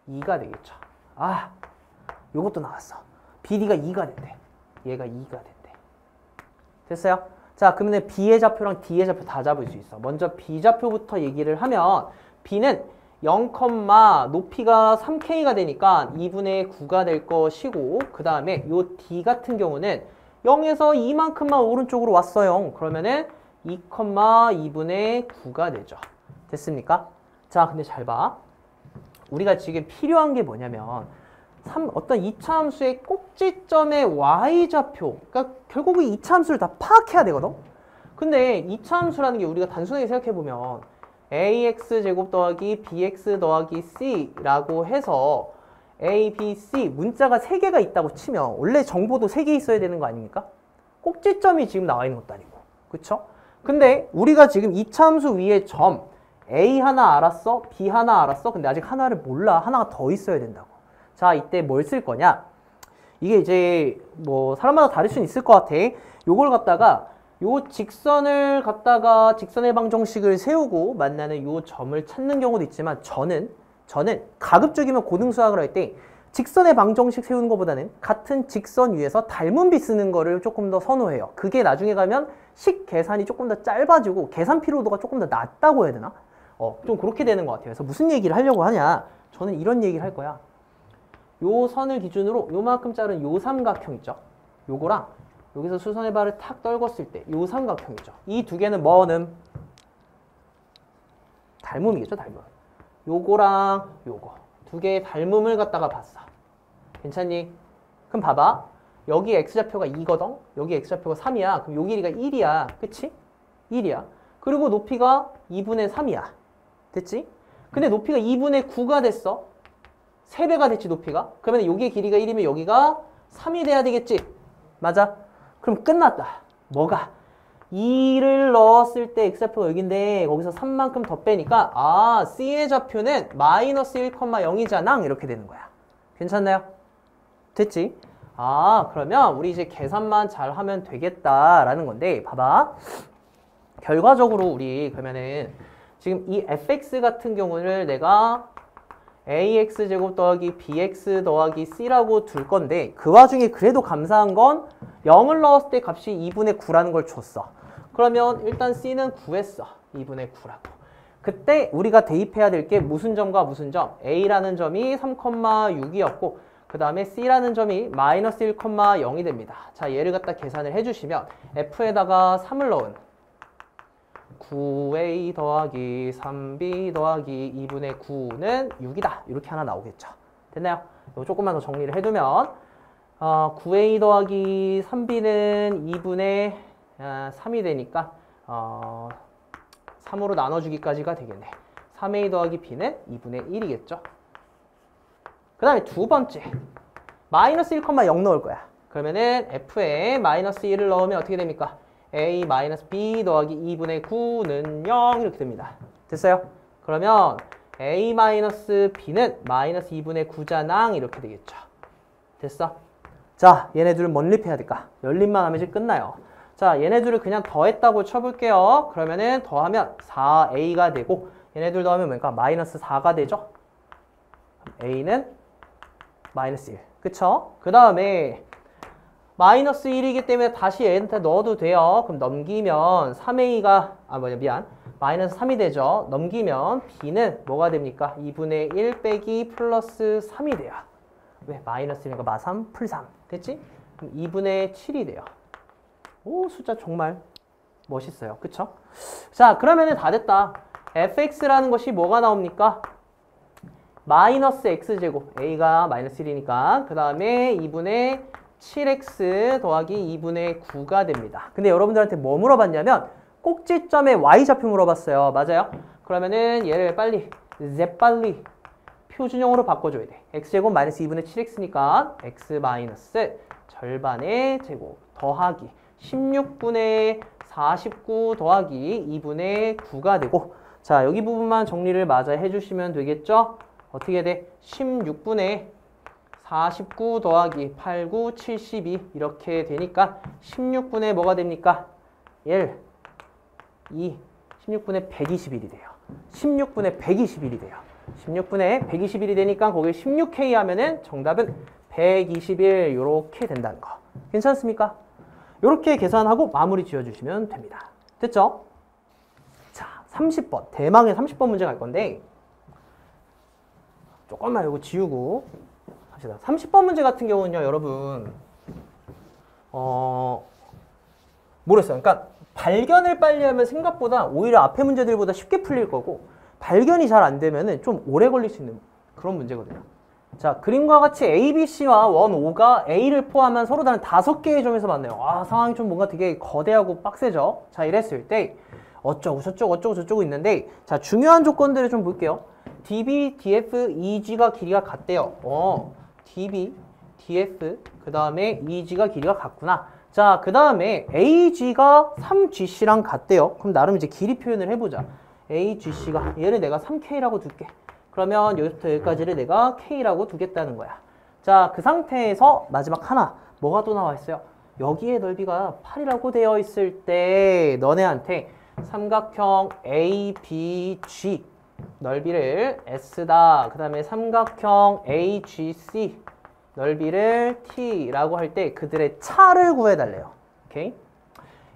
2가 되겠죠. 요것도 나왔어. BD가 2가 된대. 얘가 2가 된대. 됐어요? 자, 그러면 B의 좌표랑 D의 좌표 다 잡을 수 있어. 먼저 B좌표부터 얘기를 하면 B는 0, 높이가 3K가 되니까 2분의 9가 될 것이고 그 다음에 요 D 같은 경우는 0에서 이만큼만 오른쪽으로 왔어요. 그러면은 2, 2분의 9가 되죠. 됐습니까? 자, 근데 잘 봐. 우리가 지금 필요한 게 뭐냐면 어떤 2차 함수의 꼭지점의 y좌표, 그러니까 결국은 2차 함수를 다 파악해야 되거든? 근데 2차 함수라는 게 우리가 단순하게 생각해보면 ax제곱 더하기 bx 더하기 c라고 해서 a, b, c 문자가 3개가 있다고 치면 원래 정보도 3개 있어야 되는 거 아닙니까? 꼭지점이 지금 나와 있는 것도 아니고. 그쵸? 근데 우리가 지금 2차 함수 위에 점 a 하나 알았어? b 하나 알았어? 근데 아직 하나를 몰라. 하나가 더 있어야 된다고. 자, 이때 뭘 쓸 거냐? 이게 이제 뭐 사람마다 다를 수는 있을 것 같아. 요걸 갖다가 요 직선을 갖다가 직선의 방정식을 세우고 만나는 요 점을 찾는 경우도 있지만 저는 가급적이면 고등수학을 할 때 직선의 방정식 세우는 것보다는 같은 직선 위에서 닮은 비 쓰는 거를 조금 더 선호해요. 그게 나중에 가면 식 계산이 조금 더 짧아지고 계산 피로도가 조금 더 낮다고 해야 되나? 좀 그렇게 되는 것 같아요. 그래서 무슨 얘기를 하려고 하냐? 저는 이런 얘기를 할 거야. 요 선을 기준으로 요만큼 자른 요 삼각형 있죠? 요거랑 여기서 수선의 발을 탁 떨궜을 때 요 삼각형이죠. 이 두 개는 뭐는? 닮음이겠죠, 닮음. 요거랑 요거 두 개의 닮음을 갖다가 봤어. 괜찮니? 그럼 봐봐. 여기 x좌표가 2거든? 여기 x좌표가 3이야. 그럼 요 길이가 1이야. 그치? 1이야. 그리고 높이가 2분의 3이야. 됐지? 근데 높이가 2분의 9가 됐어. 3배가 됐지, 높이가. 그러면 여기의 길이가 1이면 여기가 3이 돼야 되겠지? 맞아? 그럼 끝났다. 뭐가? 2를 넣었을 때 x좌표가 여기인데 거기서 3만큼 더 빼니까 아, c의 좌표는 마이너스 1,0이잖아. 이렇게 되는 거야. 괜찮나요? 됐지? 아, 그러면 우리 이제 계산만 잘 하면 되겠다라는 건데 봐봐. 결과적으로 우리 그러면은 지금 이 fx 같은 경우를 내가 ax제곱 더하기 bx 더하기 c라고 둘 건데 그 와중에 그래도 감사한 건 0을 넣었을 때 값이 2분의 9라는 걸 줬어. 그러면 일단 c는 구했어. 2분의 9라고. 그때 우리가 대입해야 될 게 무슨 점과 무슨 점? a라는 점이 3,6이었고 그 다음에 c라는 점이 마이너스 1,0이 됩니다. 자, 얘를 갖다 계산을 해주시면 f에다가 3을 넣은 9a 더하기 3b 더하기 2분의 9는 6이다. 이렇게 하나 나오겠죠. 됐나요? 이거 조금만 더 정리를 해두면 9a 더하기 3b는 2분의 3이 되니까 3으로 나눠주기까지가 되겠네. 3a 더하기 b는 2분의 1이겠죠. 그 다음에 두 번째 마이너스 1,0 넣을 거야. 그러면은 f에 마이너스 1을 넣으면 어떻게 됩니까? a 마이너스 b 더하기 2분의 9는 0 이렇게 됩니다. 됐어요? 그러면 a 마이너스 b는 마이너스 2분의 9잖아. 이렇게 되겠죠. 됐어? 자, 얘네들을 뭔 립해야 될까? 연립만 하면 이제 끝나요. 자, 얘네들을 그냥 더했다고 쳐볼게요. 그러면은 더하면 4a가 되고 얘네들 더하면 뭔가 마이너스 4가 되죠? a는 마이너스 1. 그쵸? 그 다음에 마이너스 1이기 때문에 다시 얘한테 넣어도 돼요. 그럼 넘기면 3a가 마이너스 3이 되죠. 넘기면 b는 뭐가 됩니까? 2분의 1 빼기 플러스 3이 돼요. 왜? 마이너스 1이니까 마3 풀3. 됐지? 그럼 2분의 7이 돼요. 오, 숫자 정말 멋있어요. 그쵸? 자, 그러면은 다 됐다. fx라는 것이 뭐가 나옵니까? 마이너스 x제곱. a가 마이너스 1이니까. 그 다음에 2분의 7x 더하기 2분의 9가 됩니다. 근데 여러분들한테 뭐 물어봤냐면 꼭지점에 y좌표 물어봤어요. 맞아요? 그러면은 얘를 빨리 표준형으로 바꿔줘야 돼. x제곱 마이너스 2분의 7x니까 x 마이너스 절반의 제곱 더하기 16분의 49 더하기 2분의 9가 되고 자, 여기 부분만 정리를 마저 해주시면 되겠죠? 어떻게 돼? 16분의 49 더하기 8, 9, 72 이렇게 되니까 16분의 뭐가 됩니까? 1, 2, 16분의 121이 돼요. 16분의 121이 돼요. 16분의 121이 되니까 거기에 16K 하면은 정답은 121 이렇게 된다는 거. 괜찮습니까? 이렇게 계산하고 마무리 지어주시면 됩니다. 됐죠? 자, 30번. 대망의 30번 문제 갈 건데 조금만 이거 지우고 합시다. 30번 문제 같은 경우는요, 여러분 모르겠어요. 그러니까 발견을 빨리 하면 생각보다 오히려 앞에 문제들보다 쉽게 풀릴 거고 발견이 잘 안 되면은 좀 오래 걸릴 수 있는 그런 문제거든요. 자, 그림과 같이 A, B, C와 원, 5가 A를 포함한 서로 다른 5개의 점에서 만나요. 아, 상황이 좀 뭔가 되게 거대하고 빡세죠? 자, 이랬을 때 어쩌고 저쩌고 있는데 자, 중요한 조건들을 좀 볼게요. DB, DF, EG가 길이가 같대요. DB, DF, 그 다음에 EG가 길이가 같구나. 자, 그 다음에 AG가 3GC랑 같대요. 그럼 나름 이제 길이 표현을 해보자. AGC가 얘를 내가 3K라고 둘게. 그러면 여기부터 여기까지를 내가 K라고 두겠다는 거야. 자, 그 상태에서 마지막 하나 뭐가 또 나와 있어요? 여기에 넓이가 8이라고 되어 있을 때 너네한테 삼각형 ABG 넓이를 S다. 그 다음에 삼각형 AGC 넓이를 T라고 할 때 그들의 차를 구해달래요. 오케이?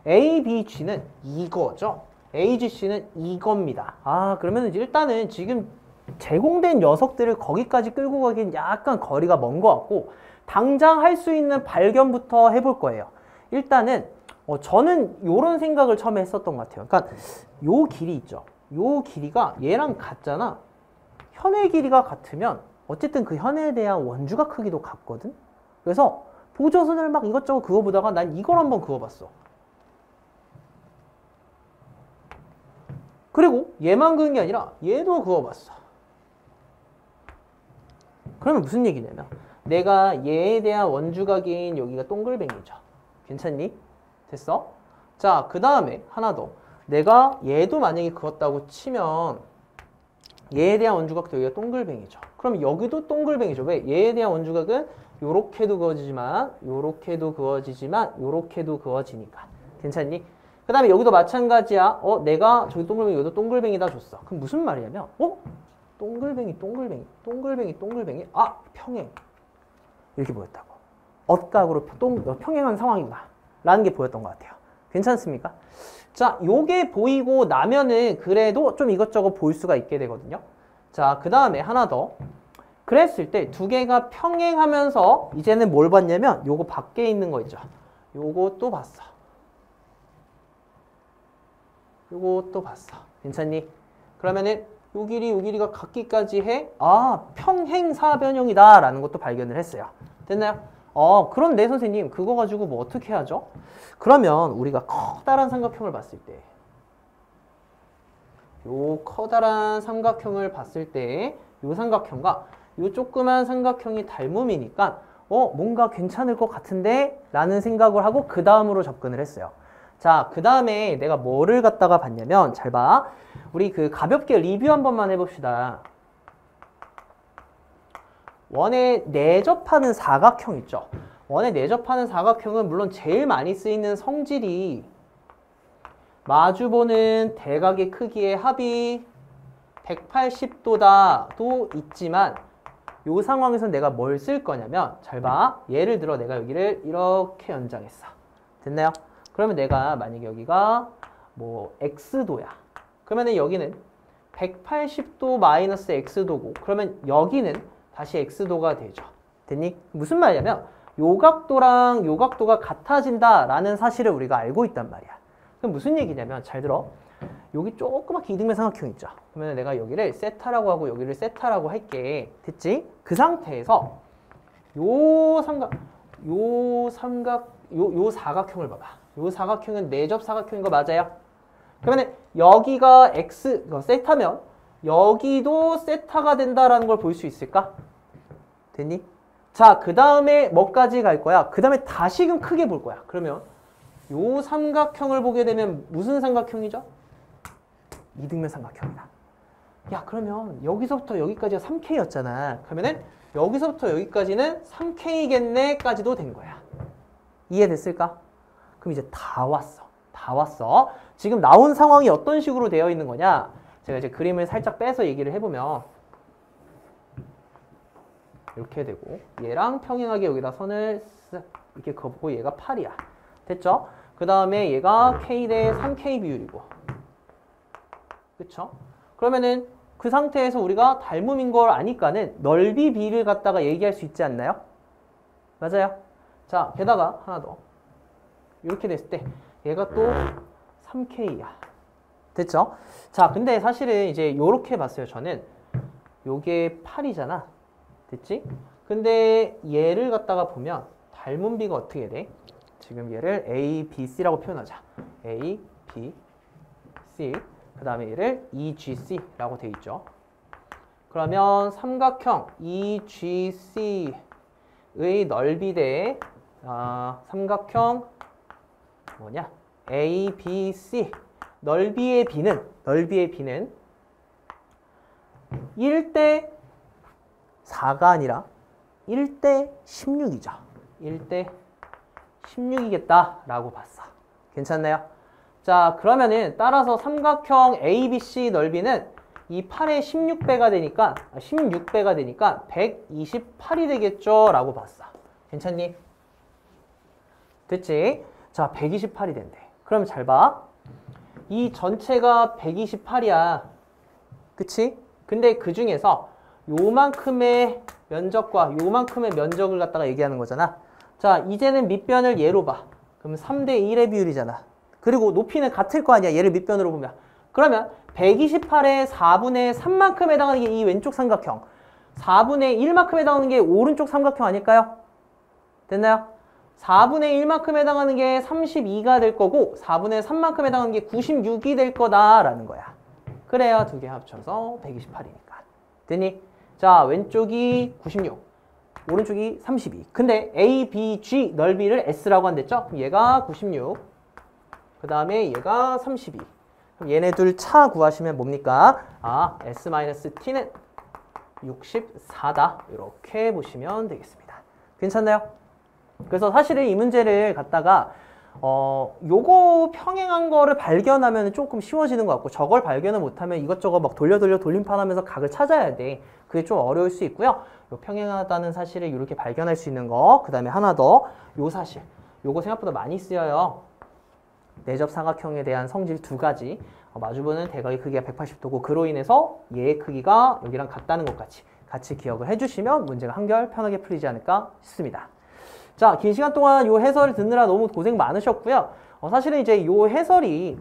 ABG는 이거죠. AGC는 이겁니다. 아, 그러면 일단은 지금 제공된 녀석들을 거기까지 끌고 가기엔 약간 거리가 먼 것 같고 당장 할 수 있는 발견부터 해볼 거예요. 일단은 저는 요런 생각을 처음에 했었던 것 같아요. 그러니까 요 길이 있죠. 요 길이가 얘랑 같잖아. 현의 길이가 같으면 어쨌든 그 현에 대한 원주각 크기도 같거든. 그래서 보조선을 막 이것저것 그어보다가 난 이걸 한번 그어봤어. 그리고 얘만 그은 게 아니라 얘도 그어봤어. 그러면 무슨 얘기냐면 내가 얘에 대한 원주각인 여기가 동글뱅이죠. 괜찮니? 됐어? 자, 그 다음에 하나 더. 내가 얘도 만약에 그었다고 치면 얘에 대한 원주각도 여기가 동글뱅이죠. 그럼 여기도 동글뱅이죠. 왜? 얘에 대한 원주각은 요렇게도 그어지지만 요렇게도 그어지지만 요렇게도 그어지니까. 괜찮니? 그 다음에 여기도 마찬가지야. 내가 저기 동글뱅이 여기도 동글뱅이다 줬어. 그럼 무슨 말이냐면 동글뱅이 동글뱅이 동글뱅이 동글뱅이 평행 이렇게 보였다고. 엇각으로 평행한 상황이구나 라는 게 보였던 것 같아요. 괜찮습니까? 자, 요게 보이고 나면은 그래도 좀 이것저것 볼 수가 있게 되거든요. 자, 그 다음에 하나 더. 그랬을 때 두 개가 평행하면서 이제는 뭘 봤냐면 요거 밖에 있는 거 있죠. 요것도 봤어. 요것도 봤어. 괜찮니? 그러면은 요 길이가 같기까지 해? 평행사변형이다 라는 것도 발견을 했어요. 됐나요? 그런데 선생님 그거 가지고 뭐 어떻게 하죠? 그러면 우리가 커다란 삼각형을 봤을 때 요 커다란 삼각형을 봤을 때 요 삼각형과 요 조그만 삼각형이 닮음이니까 뭔가 괜찮을 것 같은데 라는 생각을 하고 그 다음으로 접근을 했어요. 자, 그 다음에 내가 뭐를 갖다가 봤냐면 잘 봐. 우리 그 가볍게 리뷰 한 번만 해봅시다. 원에 내접하는 사각형 있죠. 원에 내접하는 사각형은 물론 제일 많이 쓰이는 성질이 마주보는 대각의 크기의 합이 180도다도 있지만 이 상황에서 내가 뭘 쓸 거냐면 잘 봐. 예를 들어 내가 여기를 이렇게 연장했어. 됐나요? 그러면 내가 만약에 여기가 뭐 x도야. 그러면 여기는 180도 마이너스 x도고 그러면 여기는 다시 x도가 되죠. 됐니? 무슨 말이냐면 요 각도랑 요 각도가 같아진다라는 사실을 우리가 알고 있단 말이야. 그럼 무슨 얘기냐면 잘 들어. 여기 조그맣게 이등변 삼각형 있죠. 그러면 내가 여기를 세타라고 하고 여기를 세타라고 할게. 됐지? 그 상태에서 요 사각형을 봐봐. 요 사각형은 내접 사각형인 거 맞아요? 그러면 여기가 세타면 여기도 세타가 된다라는 걸 볼 수 있을까? 됐니? 자, 그 다음에 뭐까지 갈 거야? 그 다음에 다시금 크게 볼 거야. 그러면 요 삼각형을 보게 되면 무슨 삼각형이죠? 이등변 삼각형이다. 야, 그러면 여기서부터 여기까지가 3K였잖아. 그러면은 여기서부터 여기까지는 3K겠네 까지도 된 거야. 이해됐을까? 그럼 이제 다 왔어. 다 왔어. 지금 나온 상황이 어떤 식으로 되어 있는 거냐? 제가 이제 그림을 살짝 빼서 얘기를 해보면 이렇게 되고 얘랑 평행하게 여기다 선을 이렇게 그어보고 얘가 8이야. 됐죠? 그 다음에 얘가 K 대 3K 비율이고 그쵸? 그러면은 그 상태에서 우리가 닮음인 걸 아니까는 넓이 비를 갖다가 얘기할 수 있지 않나요? 맞아요? 자, 게다가 하나 더. 이렇게 됐을 때 얘가 또 3K야. 됐죠? 자, 근데 사실은 이제 요렇게 봤어요. 저는 요게 8이잖아. 됐지? 근데 얘를 갖다가 보면 닮은 비가 어떻게 돼? 지금 얘를 A, B, C라고 표현하자. A, B, C. 그 다음에 얘를 EGC라고 돼 있죠. 그러면 삼각형 EGC의 넓이 대 삼각형 뭐냐? ABC 넓이의 B는 1대 4가 아니라 1대 16이죠. 1대 16이겠다라고 봤어. 괜찮나요? 자, 그러면은 따라서 삼각형 ABC 넓이는 이 8의 16배가 되니까 128이 되겠죠? 라고 봤어. 괜찮니? 됐지? 자, 128이 된대. 그럼 잘 봐. 이 전체가 128이야. 그치? 근데 그 중에서 요만큼의 면적과 요만큼의 면적을 갖다가 얘기하는 거잖아. 자, 이제는 밑변을 얘로 봐. 그럼 3대 1의 비율이잖아. 그리고 높이는 같을 거 아니야. 얘를 밑변으로 보면. 그러면 128의 4분의 3만큼 해당하는 게 이 왼쪽 삼각형. 4분의 1만큼 해당하는 게 오른쪽 삼각형 아닐까요? 됐나요? 4분의 1만큼 해당하는 게 32가 될 거고 4분의 3만큼 해당하는 게 96이 될 거다라는 거야. 그래야 두 개 합쳐서 128이니까. 됐니? 자, 왼쪽이 96, 오른쪽이 32. 근데 A, B, G 넓이를 S라고 한댔죠? 그럼 얘가 96, 그 다음에 얘가 32. 그럼 얘네 둘 차 구하시면 뭡니까? 아, S-T는 64다. 이렇게 보시면 되겠습니다. 괜찮나요? 그래서 사실은 이 문제를 갖다가 요거 평행한 거를 발견하면 조금 쉬워지는 것 같고 저걸 발견을 못하면 이것저것 막 돌림판 하면서 각을 찾아야 돼. 그게 좀 어려울 수 있고요. 요 평행하다는 사실을 이렇게 발견할 수 있는 거. 그 다음에 하나 더. 요 사실. 요거 생각보다 많이 쓰여요. 내접 사각형에 대한 성질 두 가지. 마주보는 대각의 크기가 180도고 그로 인해서 얘의 크기가 여기랑 같다는 것까지 같이 기억을 해주시면 문제가 한결 편하게 풀리지 않을까 싶습니다. 자, 긴 시간 동안 요 해설을 듣느라 너무 고생 많으셨고요. 사실은 이제 요 해설이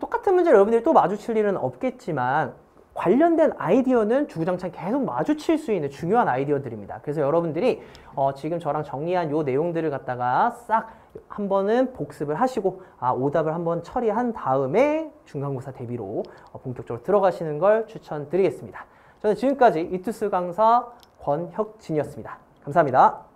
똑같은 문제를 여러분들이 또 마주칠 일은 없겠지만 관련된 아이디어는 주구장창 계속 마주칠 수 있는 중요한 아이디어들입니다. 그래서 여러분들이 지금 저랑 정리한 요 내용들을 갖다가 싹 한 번은 복습을 하시고 오답을 한번 처리한 다음에 중간고사 대비로 본격적으로 들어가시는 걸 추천드리겠습니다. 저는 지금까지 이투스 강사 권혁진이었습니다. 감사합니다.